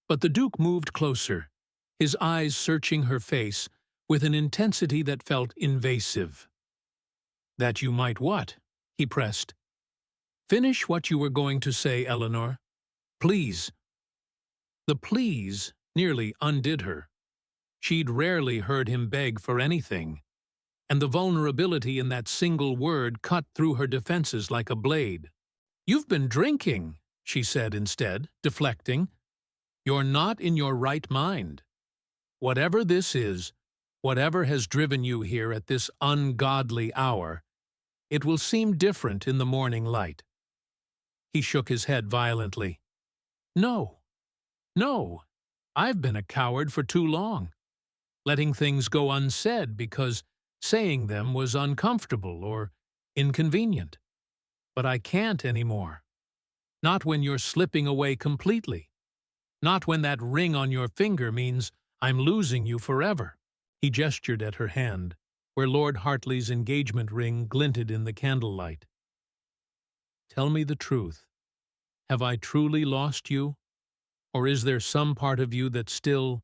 But the Duke moved closer, his eyes searching her face with an intensity that felt invasive. That you might what? He pressed. Finish what you were going to say, Eleanor. Please. The please nearly undid her. She'd rarely heard him beg for anything, and the vulnerability in that single word cut through her defenses like a blade. You've been drinking, she said instead, deflecting. You're not in your right mind. Whatever this is, whatever has driven you here at this ungodly hour, it will seem different in the morning light. He shook his head violently. No, no, I've been a coward for too long, letting things go unsaid because saying them was uncomfortable or inconvenient. But I can't anymore. Not when you're slipping away completely. Not when that ring on your finger means I'm losing you forever. He gestured at her hand, where Lord Hartley's engagement ring glinted in the candlelight. Tell me the truth. Have I truly lost you? Or is there some part of you that still—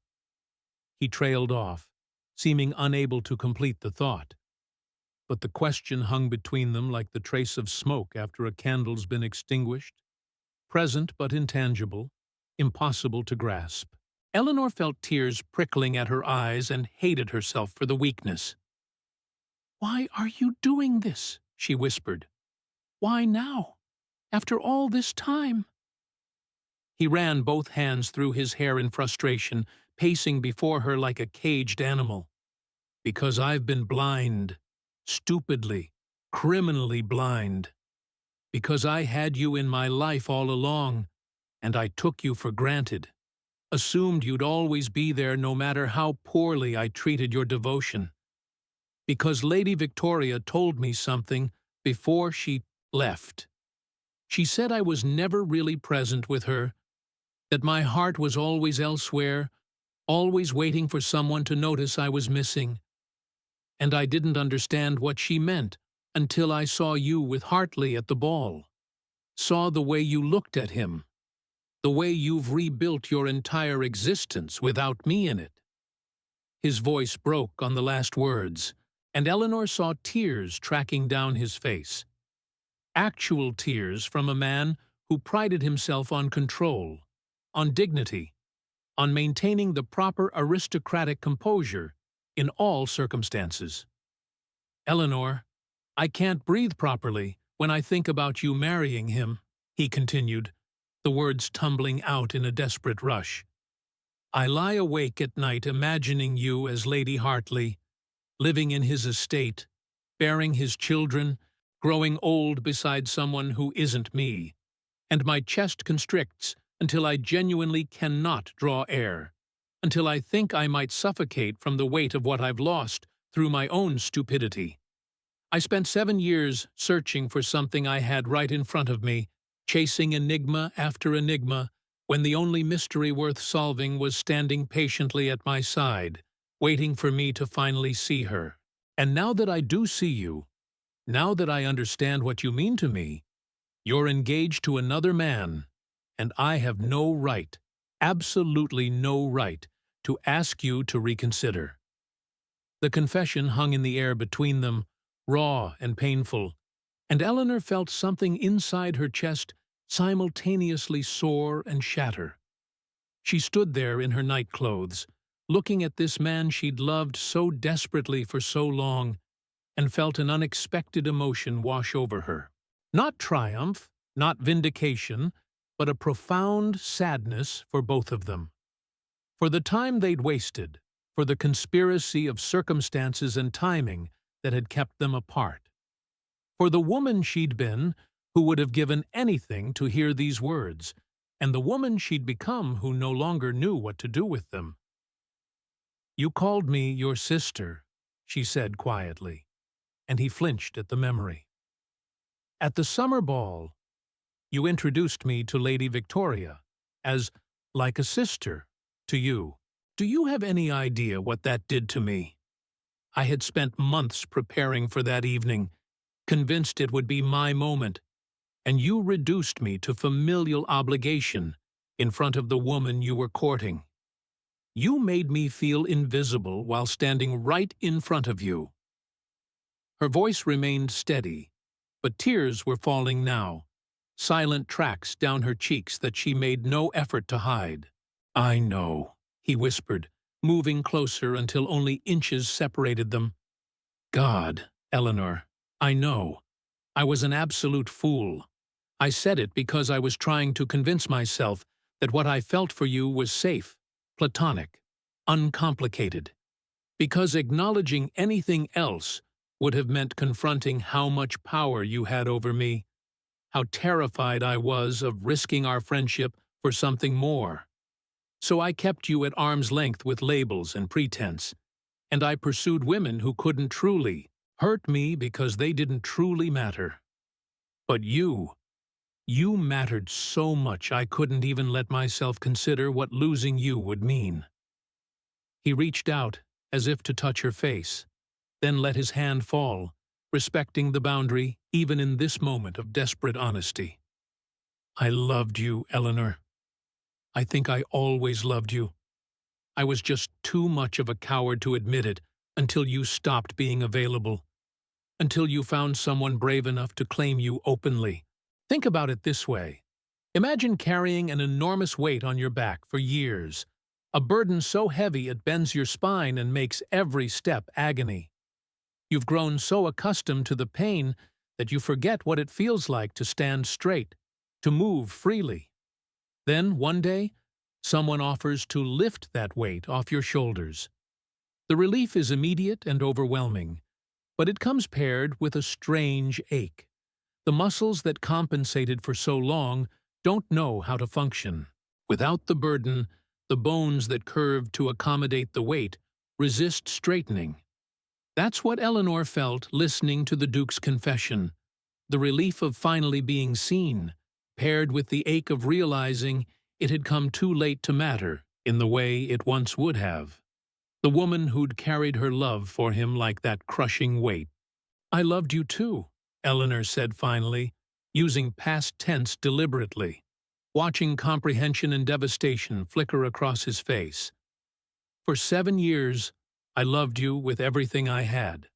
He trailed off, seeming unable to complete the thought. But the question hung between them like the trace of smoke after a candle's been extinguished, present but intangible, impossible to grasp. Eleanor felt tears prickling at her eyes and hated herself for the weakness. "Why are you doing this?" she whispered. "Why now? After all this time?" He ran both hands through his hair in frustration, pacing before her like a caged animal. "Because I've been blind, stupidly, criminally blind. Because I had you in my life all along, and I took you for granted. Assumed you'd always be there no matter how poorly I treated your devotion. Because Lady Victoria told me something before she left. She said I was never really present with her, that my heart was always elsewhere, always waiting for someone to notice I was missing. And I didn't understand what she meant until I saw you with Hartley at the ball. Saw the way you looked at him. The way you've rebuilt your entire existence without me in it." His voice broke on the last words, and Eleanor saw tears tracking down his face. Actual tears from a man who prided himself on control, on dignity, on maintaining the proper aristocratic composure in all circumstances. "Eleanor, I can't breathe properly when I think about you marrying him," he continued, the words tumbling out in a desperate rush. "I lie awake at night imagining you as Lady Hartley, living in his estate, bearing his children, growing old beside someone who isn't me, and my chest constricts until I genuinely cannot draw air, until I think I might suffocate from the weight of what I've lost through my own stupidity. I spent 7 years searching for something I had right in front of me, chasing enigma after enigma, when the only mystery worth solving was standing patiently at my side, waiting for me to finally see her. And now that I do see you, now that I understand what you mean to me, you're engaged to another man, and I have no right, absolutely no right, to ask you to reconsider." The confession hung in the air between them, raw and painful, and Eleanor felt something inside her chest simultaneously soar and shatter. She stood there in her nightclothes, looking at this man she'd loved so desperately for so long, and felt an unexpected emotion wash over her. Not triumph, not vindication, but a profound sadness for both of them. For the time they'd wasted, for the conspiracy of circumstances and timing that had kept them apart. For the woman she'd been, who would have given anything to hear these words, and the woman she'd become who no longer knew what to do with them. "You called me your sister," she said quietly, and he flinched at the memory. "At the summer ball, you introduced me to Lady Victoria, as like a sister to you. Do you have any idea what that did to me? I had spent months preparing for that evening, convinced it would be my moment, and you reduced me to familial obligation in front of the woman you were courting. You made me feel invisible while standing right in front of you. Her voice remained steady, but tears were falling now, silent tracks down her cheeks that she made no effort to hide. "I know," he whispered, moving closer until only inches separated them. "God, Eleanor, I know. I was an absolute fool. I said it because I was trying to convince myself that what I felt for you was safe, platonic, uncomplicated. Because acknowledging anything else would have meant confronting how much power you had over me, how terrified I was of risking our friendship for something more. So I kept you at arm's length with labels and pretense, and I pursued women who couldn't truly hurt me because they didn't truly matter. But you mattered so much I couldn't even let myself consider what losing you would mean." He reached out, as if to touch her face, then let his hand fall, respecting the boundary even in this moment of desperate honesty. "I loved you, Eleanor. I think I always loved you. I was just too much of a coward to admit it until you stopped being available, until you found someone brave enough to claim you openly. Think about it this way. Imagine carrying an enormous weight on your back for years, a burden so heavy it bends your spine and makes every step agony. You've grown so accustomed to the pain that you forget what it feels like to stand straight, to move freely. Then, one day, someone offers to lift that weight off your shoulders. The relief is immediate and overwhelming, but it comes paired with a strange ache. The muscles that compensated for so long don't know how to function. Without the burden, the bones that curved to accommodate the weight resist straightening. That's what Eleanor felt listening to the Duke's confession, the relief of finally being seen, paired with the ache of realizing it had come too late to matter in the way it once would have. The woman who'd carried her love for him like that crushing weight. "I loved you too," Eleanor said finally, using past tense deliberately, watching comprehension and devastation flicker across his face. "For 7 years, I loved you with everything I had.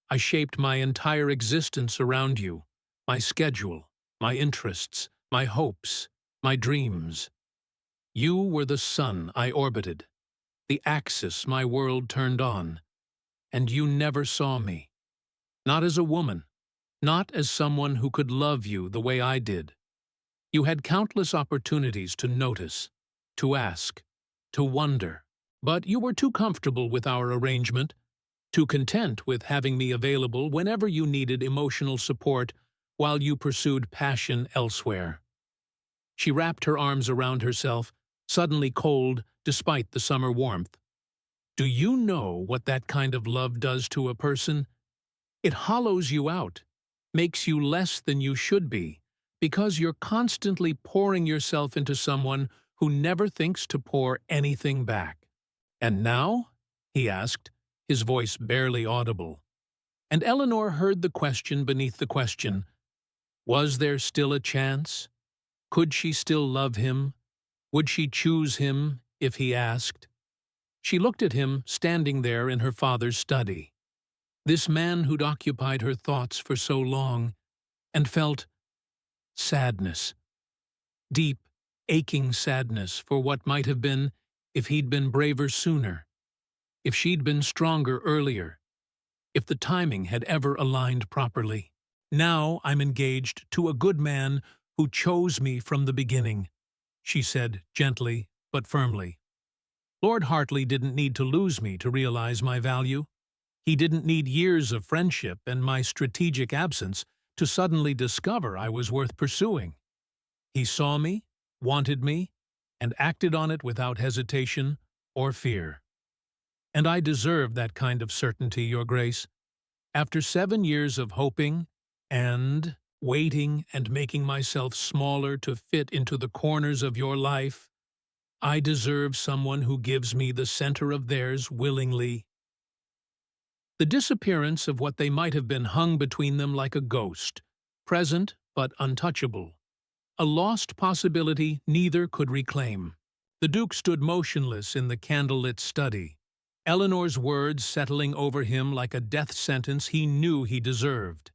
I shaped my entire existence around you, my schedule, my interests, my hopes, my dreams. You were the sun I orbited, the axis my world turned on, and you never saw me. Not as a woman, not as someone who could love you the way I did. You had countless opportunities to notice, to ask, to wonder, but you were too comfortable with our arrangement, too content with having me available whenever you needed emotional support while you pursued passion elsewhere." She wrapped her arms around herself, suddenly cold despite the summer warmth. "Do you know what that kind of love does to a person? It hollows you out, makes you less than you should be, because you're constantly pouring yourself into someone who never thinks to pour anything back." "And now?" he asked, his voice barely audible. And Eleanor heard the question beneath the question. Was there still a chance? Could she still love him? Would she choose him if he asked? She looked at him standing there in her father's study, this man who'd occupied her thoughts for so long, and felt sadness, deep, aching sadness for what might have been if he'd been braver sooner, if she'd been stronger earlier, if the timing had ever aligned properly. "Now I'm engaged to a good man who chose me from the beginning," she said gently but firmly. "Lord Hartley didn't need to lose me to realize my value. He didn't need years of friendship and my strategic absence to suddenly discover I was worth pursuing. He saw me, wanted me, and acted on it without hesitation or fear. And I deserve that kind of certainty, Your Grace. After 7 years of hoping and waiting and making myself smaller to fit into the corners of your life, I deserve someone who gives me the center of theirs willingly." The disappearance of what they might have been hung between them like a ghost, present but untouchable, a lost possibility neither could reclaim. The Duke stood motionless in the candlelit study, Eleanor's words settling over him like a death sentence he knew he deserved.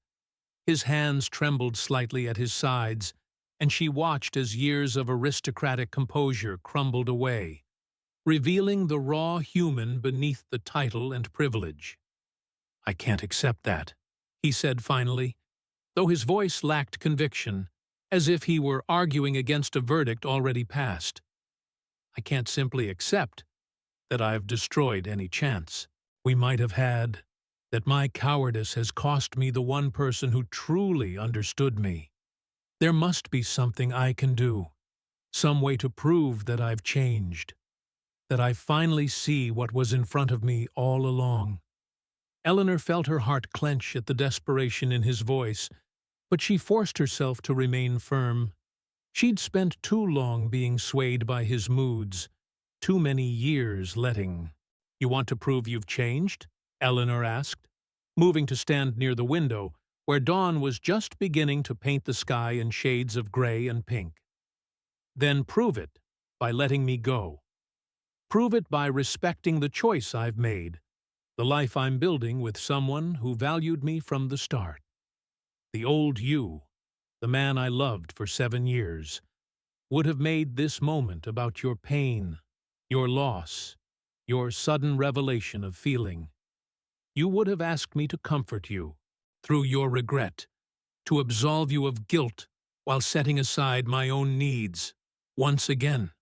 His hands trembled slightly at his sides, and she watched as years of aristocratic composure crumbled away, revealing the raw human beneath the title and privilege. "I can't accept that," he said finally, though his voice lacked conviction, as if he were arguing against a verdict already passed. "I can't simply accept that I've destroyed any chance we might have had, that my cowardice has cost me the one person who truly understood me. There must be something I can do, some way to prove that I've changed, that I finally see what was in front of me all along." Eleanor felt her heart clench at the desperation in his voice, but she forced herself to remain firm. She'd spent too long being swayed by his moods, too many years letting. "You want to prove you've changed?" Eleanor asked, moving to stand near the window, where dawn was just beginning to paint the sky in shades of gray and pink. "Then prove it by letting me go. Prove it by respecting the choice I've made, the life I'm building with someone who valued me from the start. The old you, the man I loved for 7 years, would have made this moment about your pain, your loss, your sudden revelation of feeling. You would have asked me to comfort you through your regret, to absolve you of guilt while setting aside my own needs once again."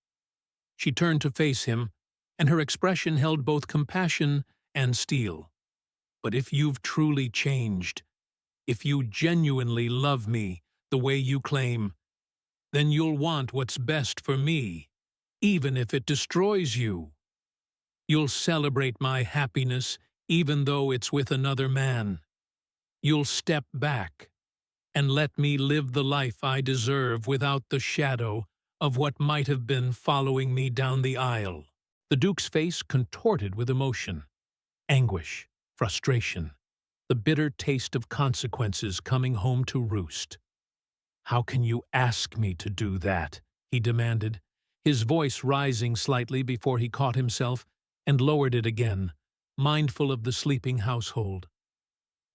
She turned to face him, and her expression held both compassion and steel. "But if you've truly changed, if you genuinely love me the way you claim, then you'll want what's best for me, even if it destroys you. You'll celebrate my happiness even though it's with another man. You'll step back and let me live the life I deserve without the shadow of what might have been following me down the aisle." The Duke's face contorted with emotion, anguish, frustration, the bitter taste of consequences coming home to roost. "How can you ask me to do that?" he demanded, his voice rising slightly before he caught himself and lowered it again, mindful of the sleeping household.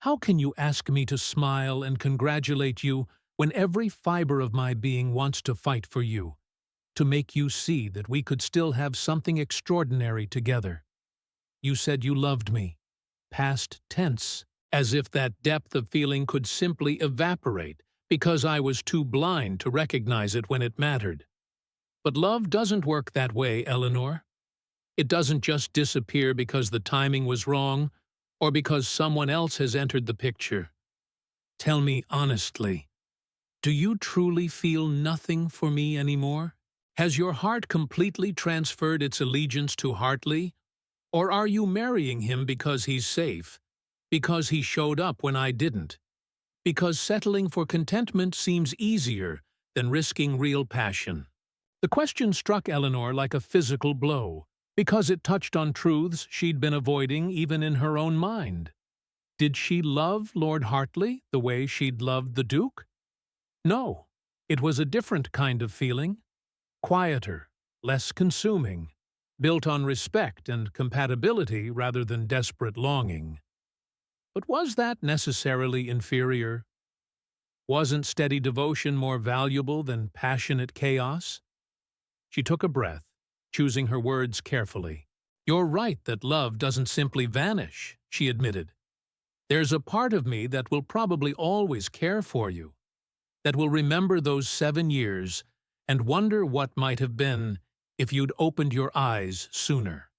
"How can you ask me to smile and congratulate you when every fiber of my being wants to fight for you, to make you see that we could still have something extraordinary together? You said you loved me, past tense, as if that depth of feeling could simply evaporate because I was too blind to recognize it when it mattered. But love doesn't work that way, Eleanor. It doesn't just disappear because the timing was wrong or because someone else has entered the picture. Tell me honestly, do you truly feel nothing for me anymore? Has your heart completely transferred its allegiance to Hartley? Or are you marrying him because he's safe, because he showed up when I didn't, because settling for contentment seems easier than risking real passion?" The question struck Eleanor like a physical blow, because it touched on truths she'd been avoiding even in her own mind. Did she love Lord Hartley the way she'd loved the Duke? No, it was a different kind of feeling, quieter, less consuming, built on respect and compatibility rather than desperate longing. But was that necessarily inferior? Wasn't steady devotion more valuable than passionate chaos? She took a breath, choosing her words carefully. "You're right that love doesn't simply vanish," she admitted. "There's a part of me that will probably always care for you, that will remember those 7 years and wonder what might have been if you'd opened your eyes sooner.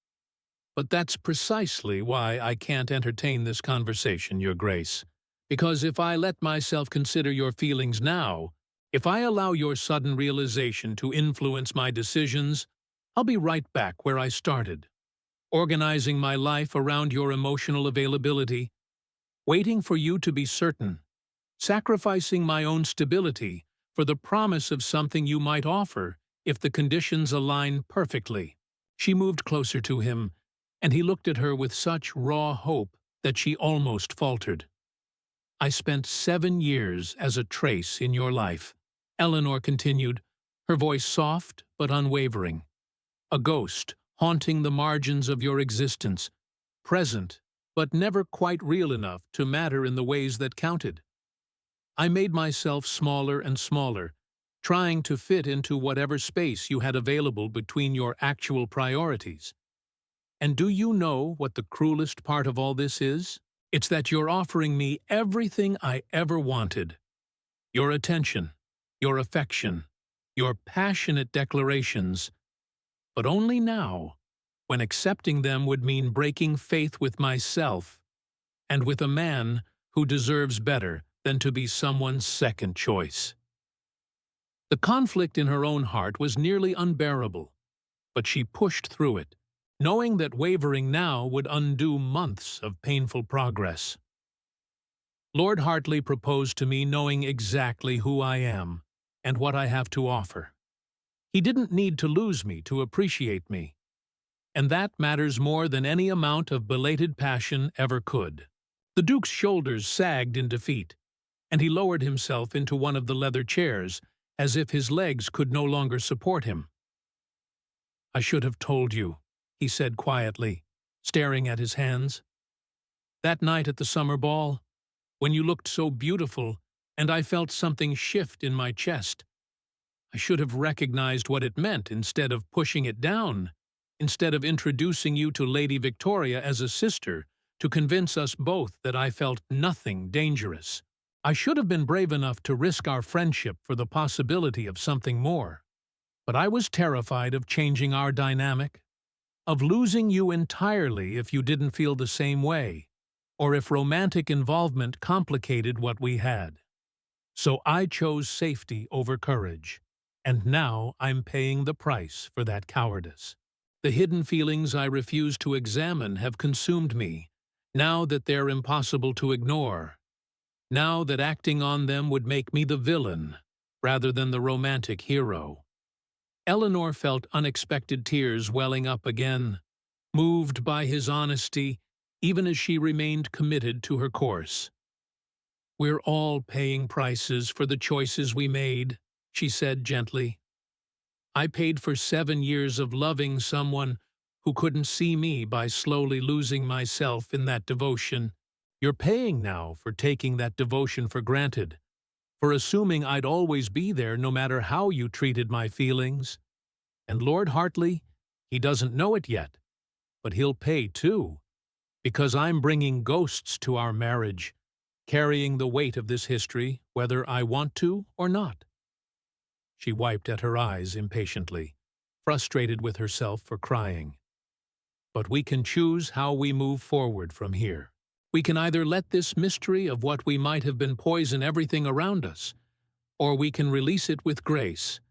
But that's precisely why I can't entertain this conversation, Your Grace. Because if I let myself consider your feelings now, if I allow your sudden realization to influence my decisions, I'll be right back where I started, organizing my life around your emotional availability, waiting for you to be certain, sacrificing my own stability for the promise of something you might offer if the conditions align perfectly." She moved closer to him, and he looked at her with such raw hope that she almost faltered. "I spent 7 years as a trace in your life," Eleanor continued, her voice soft but unwavering. "A ghost haunting the margins of your existence, present, but never quite real enough to matter in the ways that counted. I made myself smaller and smaller, trying to fit into whatever space you had available between your actual priorities. And do you know what the cruelest part of all this is? It's that you're offering me everything I ever wanted. Your attention, your affection, your passionate declarations, but only now, when accepting them would mean breaking faith with myself and with a man who deserves better than to be someone's second choice. The conflict in her own heart was nearly unbearable, but she pushed through it, knowing that wavering now would undo months of painful progress. Lord Hartley proposed to me knowing exactly who I am and what I have to offer. He didn't need to lose me to appreciate me, and that matters more than any amount of belated passion ever could. The Duke's shoulders sagged in defeat, and he lowered himself into one of the leather chairs, as if his legs could no longer support him. "I should have told you," he said quietly, staring at his hands. "That night at the summer ball, when you looked so beautiful and I felt something shift in my chest. I should have recognized what it meant instead of pushing it down, instead of introducing you to Lady Victoria as a sister to convince us both that I felt nothing dangerous. I should have been brave enough to risk our friendship for the possibility of something more. But I was terrified of changing our dynamic, of losing you entirely if you didn't feel the same way, or if romantic involvement complicated what we had. So I chose safety over courage, and now I'm paying the price for that cowardice. The hidden feelings I refuse to examine have consumed me, now that they're impossible to ignore, now that acting on them would make me the villain rather than the romantic hero." Eleanor felt unexpected tears welling up again, moved by his honesty, even as she remained committed to her course. "We're all paying prices for the choices we made," she said gently. "I paid for 7 years of loving someone who couldn't see me by slowly losing myself in that devotion. You're paying now for taking that devotion for granted, for assuming I'd always be there no matter how you treated my feelings. And Lord Hartley, he doesn't know it yet, but he'll pay too, because I'm bringing ghosts to our marriage, carrying the weight of this history, whether I want to or not." She wiped at her eyes impatiently, frustrated with herself for crying. "But we can choose how we move forward from here. We can either let this mystery of what we might have been poison everything around us, or we can release it with grace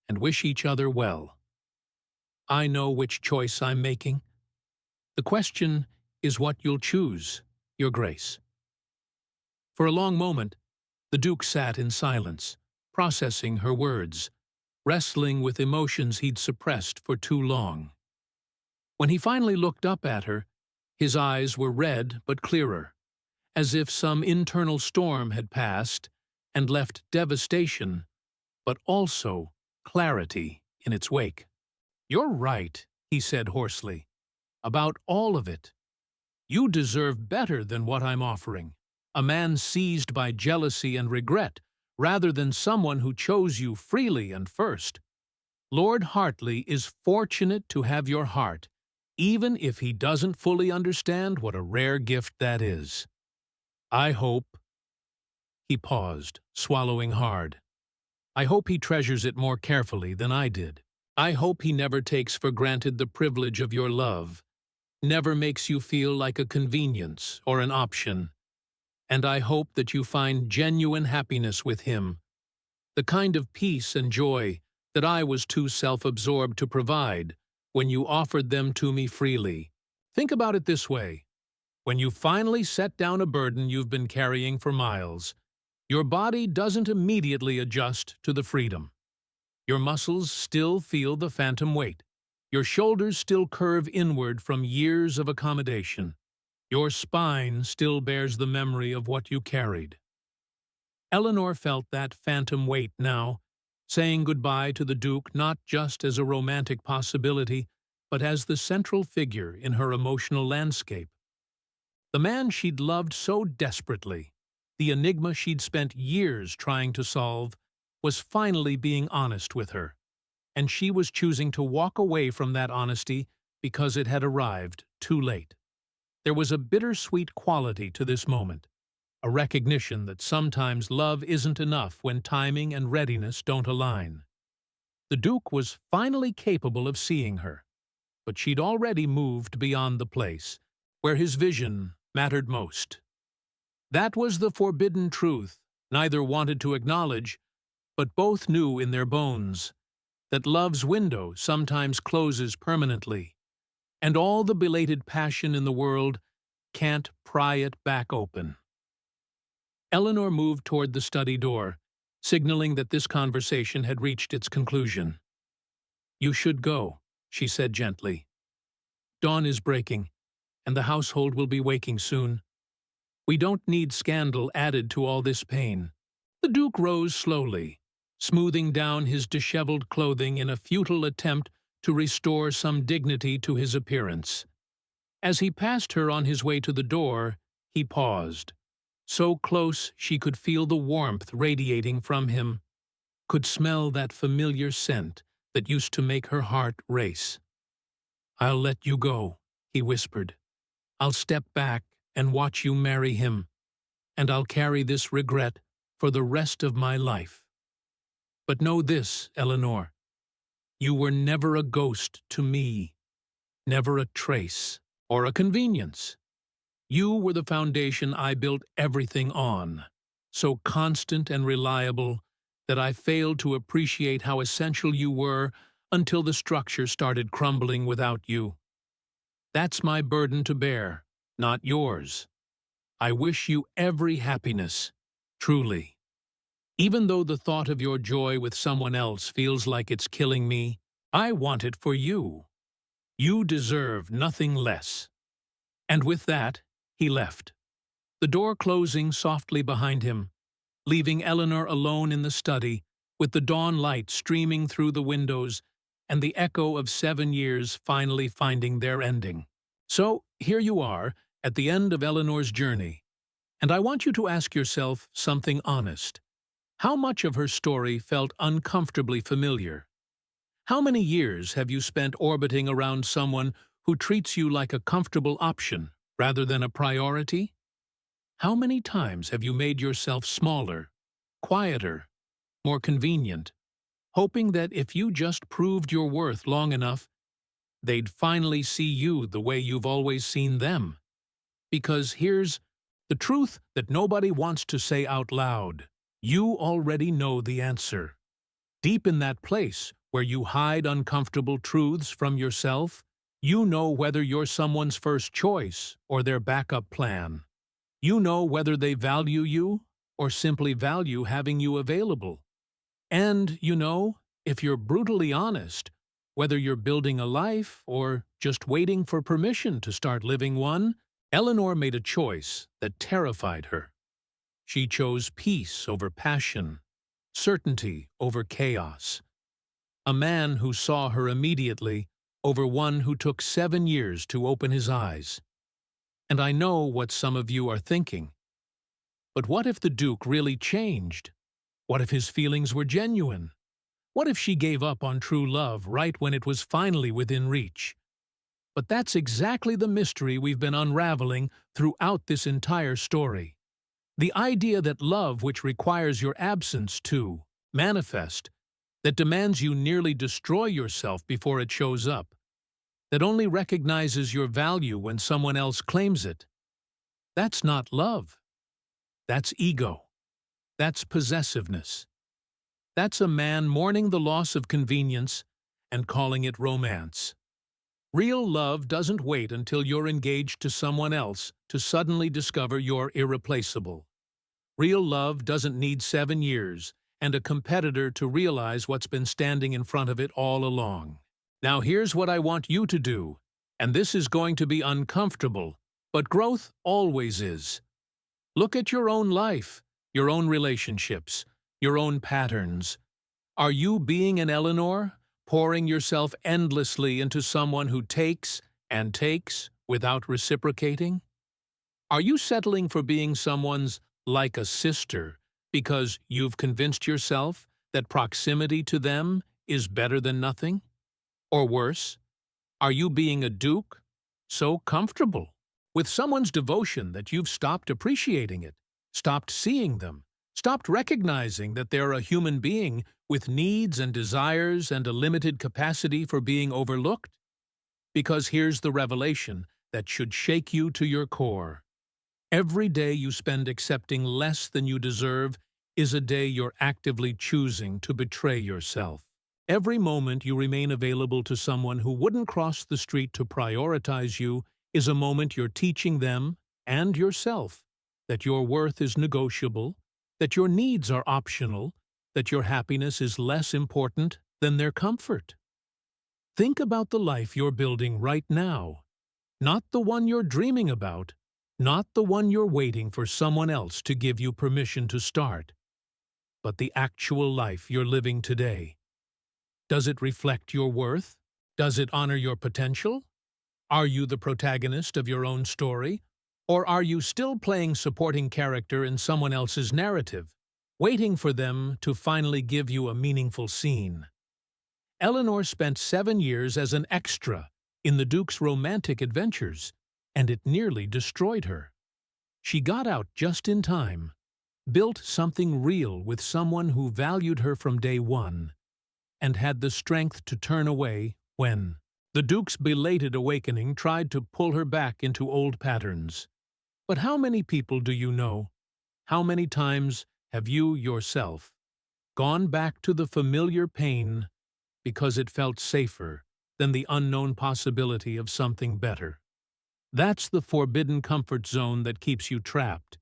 and wish each other well. I know which choice I'm making. The question is what you'll choose, Your Grace." For a long moment, the Duke sat in silence, processing her words, wrestling with emotions he'd suppressed for too long. When he finally looked up at her, his eyes were red but clearer, as if some internal storm had passed and left devastation, but also clarity in its wake. "You're right," he said hoarsely, "about all of it. You deserve better than what I'm offering. A man seized by jealousy and regret, rather than someone who chose you freely and first. Lord Hartley is fortunate to have your heart, even if he doesn't fully understand what a rare gift that is. I hope—" He paused, swallowing hard. "I hope he treasures it more carefully than I did. I hope he never takes for granted the privilege of your love, never makes you feel like a convenience or an option. And I hope that you find genuine happiness with him, the kind of peace and joy that I was too self-absorbed to provide when you offered them to me freely. Think about it this way. When you finally set down a burden you've been carrying for miles, your body doesn't immediately adjust to the freedom. Your muscles still feel the phantom weight. Your shoulders still curve inward from years of accommodation. Your spine still bears the memory of what you carried." Eleanor felt that phantom weight now, saying goodbye to the Duke not just as a romantic possibility, but as the central figure in her emotional landscape. The man she'd loved so desperately, the enigma she'd spent years trying to solve, was finally being honest with her, and she was choosing to walk away from that honesty because it had arrived too late. There was a bittersweet quality to this moment, a recognition that sometimes love isn't enough when timing and readiness don't align. The Duke was finally capable of seeing her, but she'd already moved beyond the place where his vision mattered most. That was the forbidden truth neither wanted to acknowledge, but both knew in their bones, that love's window sometimes closes permanently, and all the belated passion in the world can't pry it back open. Eleanor moved toward the study door, signaling that this conversation had reached its conclusion. "You should go," she said gently. "Dawn is breaking, and the household will be waking soon. We don't need scandal added to all this pain." The Duke rose slowly, smoothing down his disheveled clothing in a futile attempt to restore some dignity to his appearance. As he passed her on his way to the door, he paused, so close she could feel the warmth radiating from him, could smell that familiar scent that used to make her heart race. "I'll let you go," he whispered. "I'll step back and watch you marry him, and I'll carry this regret for the rest of my life. But know this, Eleanor, you were never a ghost to me, never a trace or a convenience. You were the foundation I built everything on, so constant and reliable that I failed to appreciate how essential you were until the structure started crumbling without you. That's my burden to bear, not yours. I wish you every happiness, truly. Even though the thought of your joy with someone else feels like it's killing me, I want it for you. You deserve nothing less." And with that, he left, the door closing softly behind him, leaving Eleanor alone in the study, with the dawn light streaming through the windows and the echo of 7 years finally finding their ending. So, here you are, at the end of Eleanor's journey, and I want you to ask yourself something honest. How much of her story felt uncomfortably familiar? How many years have you spent orbiting around someone who treats you like a comfortable option rather than a priority? How many times have you made yourself smaller, quieter, more convenient, hoping that if you just proved your worth long enough, they'd finally see you the way you've always seen them? Because here's the truth that nobody wants to say out loud. You already know the answer. Deep in that place where you hide uncomfortable truths from yourself, you know whether you're someone's first choice or their backup plan. You know whether they value you or simply value having you available. And you know, if you're brutally honest, whether you're building a life or just waiting for permission to start living one. Eleanor made a choice that terrified her. She chose peace over passion, certainty over chaos. A man who saw her immediately over one who took 7 years to open his eyes. And I know what some of you are thinking. But what if the Duke really changed? What if his feelings were genuine? What if she gave up on true love right when it was finally within reach? But that's exactly the mystery we've been unraveling throughout this entire story. The idea that love which requires your absence to manifest, that demands you nearly destroy yourself before it shows up, that only recognizes your value when someone else claims it, that's not love. That's ego. That's possessiveness. That's a man mourning the loss of convenience and calling it romance. Real love doesn't wait until you're engaged to someone else to suddenly discover you're irreplaceable. Real love doesn't need 7 years and a competitor to realize what's been standing in front of it all along. Now here's what I want you to do, and this is going to be uncomfortable, but growth always is. Look at your own life, your own relationships, your own patterns. Are you being an Eleanor, pouring yourself endlessly into someone who takes and takes without reciprocating? Are you settling for being someone's like a sister because you've convinced yourself that proximity to them is better than nothing? Or worse, are you being a duke, so comfortable with someone's devotion that you've stopped appreciating it, stopped seeing them, stopped recognizing that they're a human being with needs and desires and a limited capacity for being overlooked? Because here's the revelation that should shake you to your core. Every day you spend accepting less than you deserve is a day you're actively choosing to betray yourself. Every moment you remain available to someone who wouldn't cross the street to prioritize you is a moment you're teaching them and yourself that your worth is negotiable, that your needs are optional, that your happiness is less important than their comfort. Think about the life you're building right now, not the one you're dreaming about, not the one you're waiting for someone else to give you permission to start, but the actual life you're living today. Does it reflect your worth? Does it honor your potential? Are you the protagonist of your own story? Or are you still playing supporting character in someone else's narrative, waiting for them to finally give you a meaningful scene? Eleanor spent 7 years as an extra in the Duke's romantic adventures, and it nearly destroyed her. She got out just in time, built something real with someone who valued her from day one, and had the strength to turn away when the Duke's belated awakening tried to pull her back into old patterns. But how many people do you know? How many times have you yourself gone back to the familiar pain because it felt safer than the unknown possibility of something better? That's the forbidden comfort zone that keeps you trapped.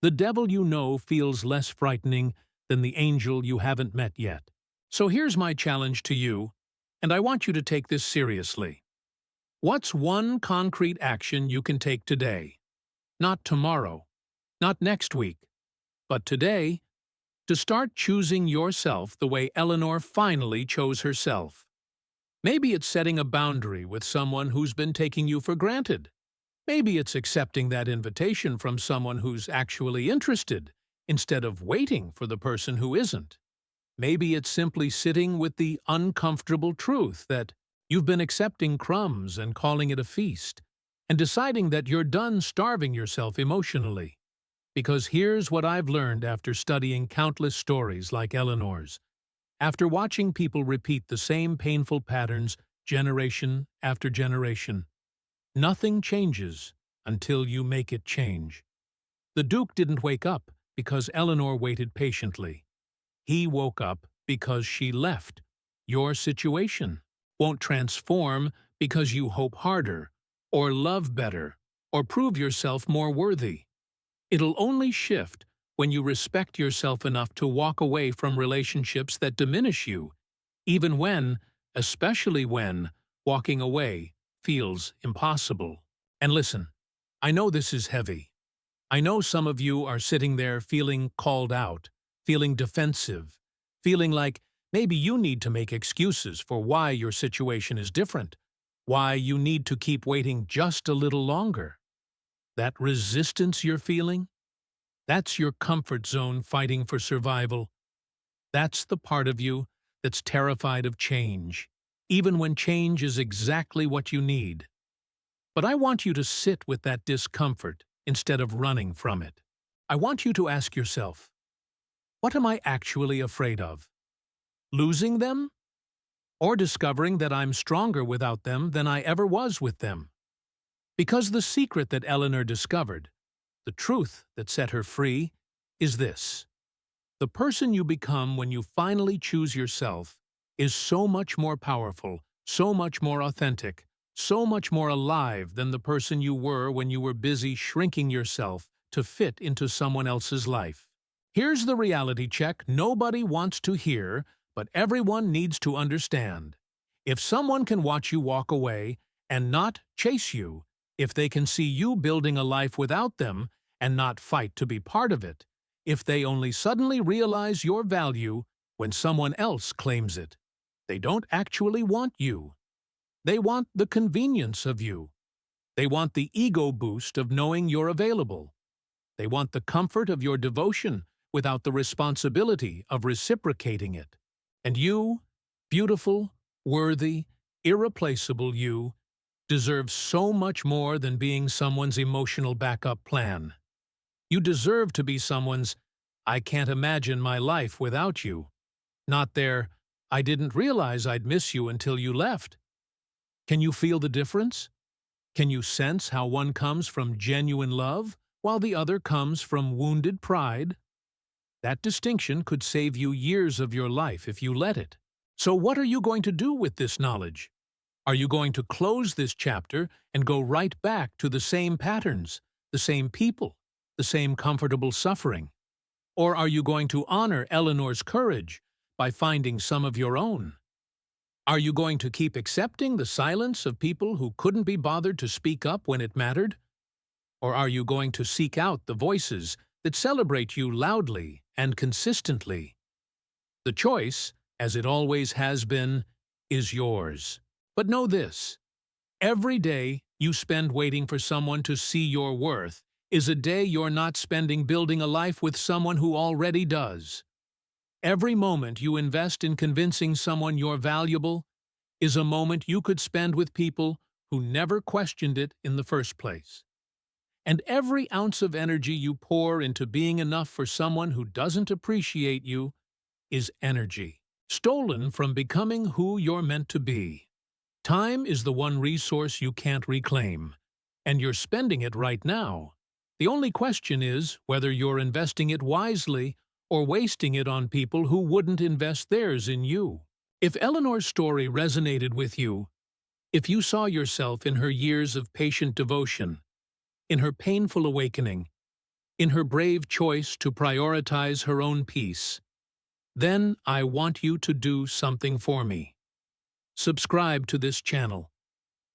The devil you know feels less frightening than the angel you haven't met yet. So here's my challenge to you, and I want you to take this seriously. What's one concrete action you can take today? Not tomorrow, not next week, but today, to start choosing yourself the way Eleanor finally chose herself. Maybe it's setting a boundary with someone who's been taking you for granted. Maybe it's accepting that invitation from someone who's actually interested, instead of waiting for the person who isn't. Maybe it's simply sitting with the uncomfortable truth that you've been accepting crumbs and calling it a feast, and deciding that you're done starving yourself emotionally. Because here's what I've learned after studying countless stories like Eleanor's. After watching people repeat the same painful patterns generation after generation, nothing changes until you make it change. The Duke didn't wake up because Eleanor waited patiently. He woke up because she left. Your situation won't transform because you hope harder, or love better, or prove yourself more worthy. It'll only shift when you respect yourself enough to walk away from relationships that diminish you, even when, especially when, walking away feels impossible. And listen, I know this is heavy. I know some of you are sitting there feeling called out, feeling defensive, feeling like maybe you need to make excuses for why your situation is different, why you need to keep waiting just a little longer. That resistance you're feeling? That's your comfort zone fighting for survival. That's the part of you that's terrified of change, even when change is exactly what you need. But I want you to sit with that discomfort instead of running from it. I want you to ask yourself, what am I actually afraid of? Losing them? Or discovering that I'm stronger without them than I ever was with them? Because the secret that Eleanor discovered, the truth that set her free, is this. The person you become when you finally choose yourself is so much more powerful, so much more authentic, so much more alive than the person you were when you were busy shrinking yourself to fit into someone else's life. Here's the reality check nobody wants to hear, but everyone needs to understand. If someone can watch you walk away and not chase you, if they can see you building a life without them and not fight to be part of it, if they only suddenly realize your value when someone else claims it, They don't actually want you. They want the convenience of you. They want the ego boost of knowing you're available. They want the comfort of your devotion without the responsibility of reciprocating it. And you, beautiful, worthy, irreplaceable you, deserve so much more than being someone's emotional backup plan. You deserve to be someone's, "I can't imagine my life without you," not their, "I didn't realize I'd miss you until you left." Can you feel the difference? Can you sense how one comes from genuine love while the other comes from wounded pride? That distinction could save you years of your life if you let it. So what are you going to do with this knowledge? Are you going to close this chapter and go right back to the same patterns, the same people, the same comfortable suffering? Or are you going to honor Eleanor's courage by finding some of your own? Are you going to keep accepting the silence of people who couldn't be bothered to speak up when it mattered? Or are you going to seek out the voices that celebrate you loudly and consistently? The choice, as it always has been, is yours. But know this: every day you spend waiting for someone to see your worth is a day you're not spending building a life with someone who already does. Every moment you invest in convincing someone you're valuable is a moment you could spend with people who never questioned it in the first place. And every ounce of energy you pour into being enough for someone who doesn't appreciate you is energy, stolen from becoming who you're meant to be. Time is the one resource you can't reclaim, and you're spending it right now. The only question is whether you're investing it wisely or wasting it on people who wouldn't invest theirs in you. If Eleanor's story resonated with you, if you saw yourself in her years of patient devotion, in her painful awakening, in her brave choice to prioritize her own peace, then I want you to do something for me. Subscribe to this channel,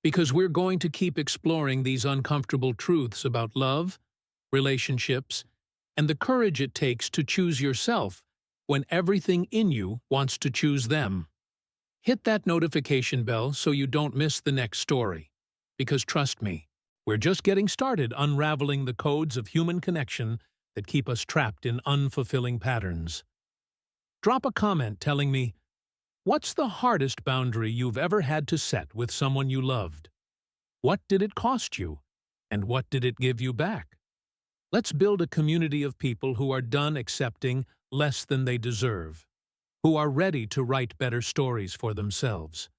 because we're going to keep exploring these uncomfortable truths about love, relationships, and the courage it takes to choose yourself when everything in you wants to choose them. Hit that notification bell so you don't miss the next story, because trust me, we're just getting started unraveling the codes of human connection that keep us trapped in unfulfilling patterns. Drop a comment telling me, what's the hardest boundary you've ever had to set with someone you loved? What did it cost you, and what did it give you back? Let's build a community of people who are done accepting less than they deserve, who are ready to write better stories for themselves.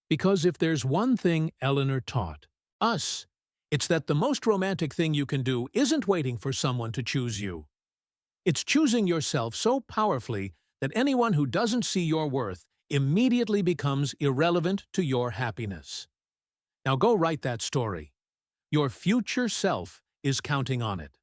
Because if there's one thing Eleanor taught us, it's that the most romantic thing you can do isn't waiting for someone to choose you. It's choosing yourself so powerfully that anyone who doesn't see your worth immediately becomes irrelevant to your happiness. Now go write that story. Your future self is counting on it.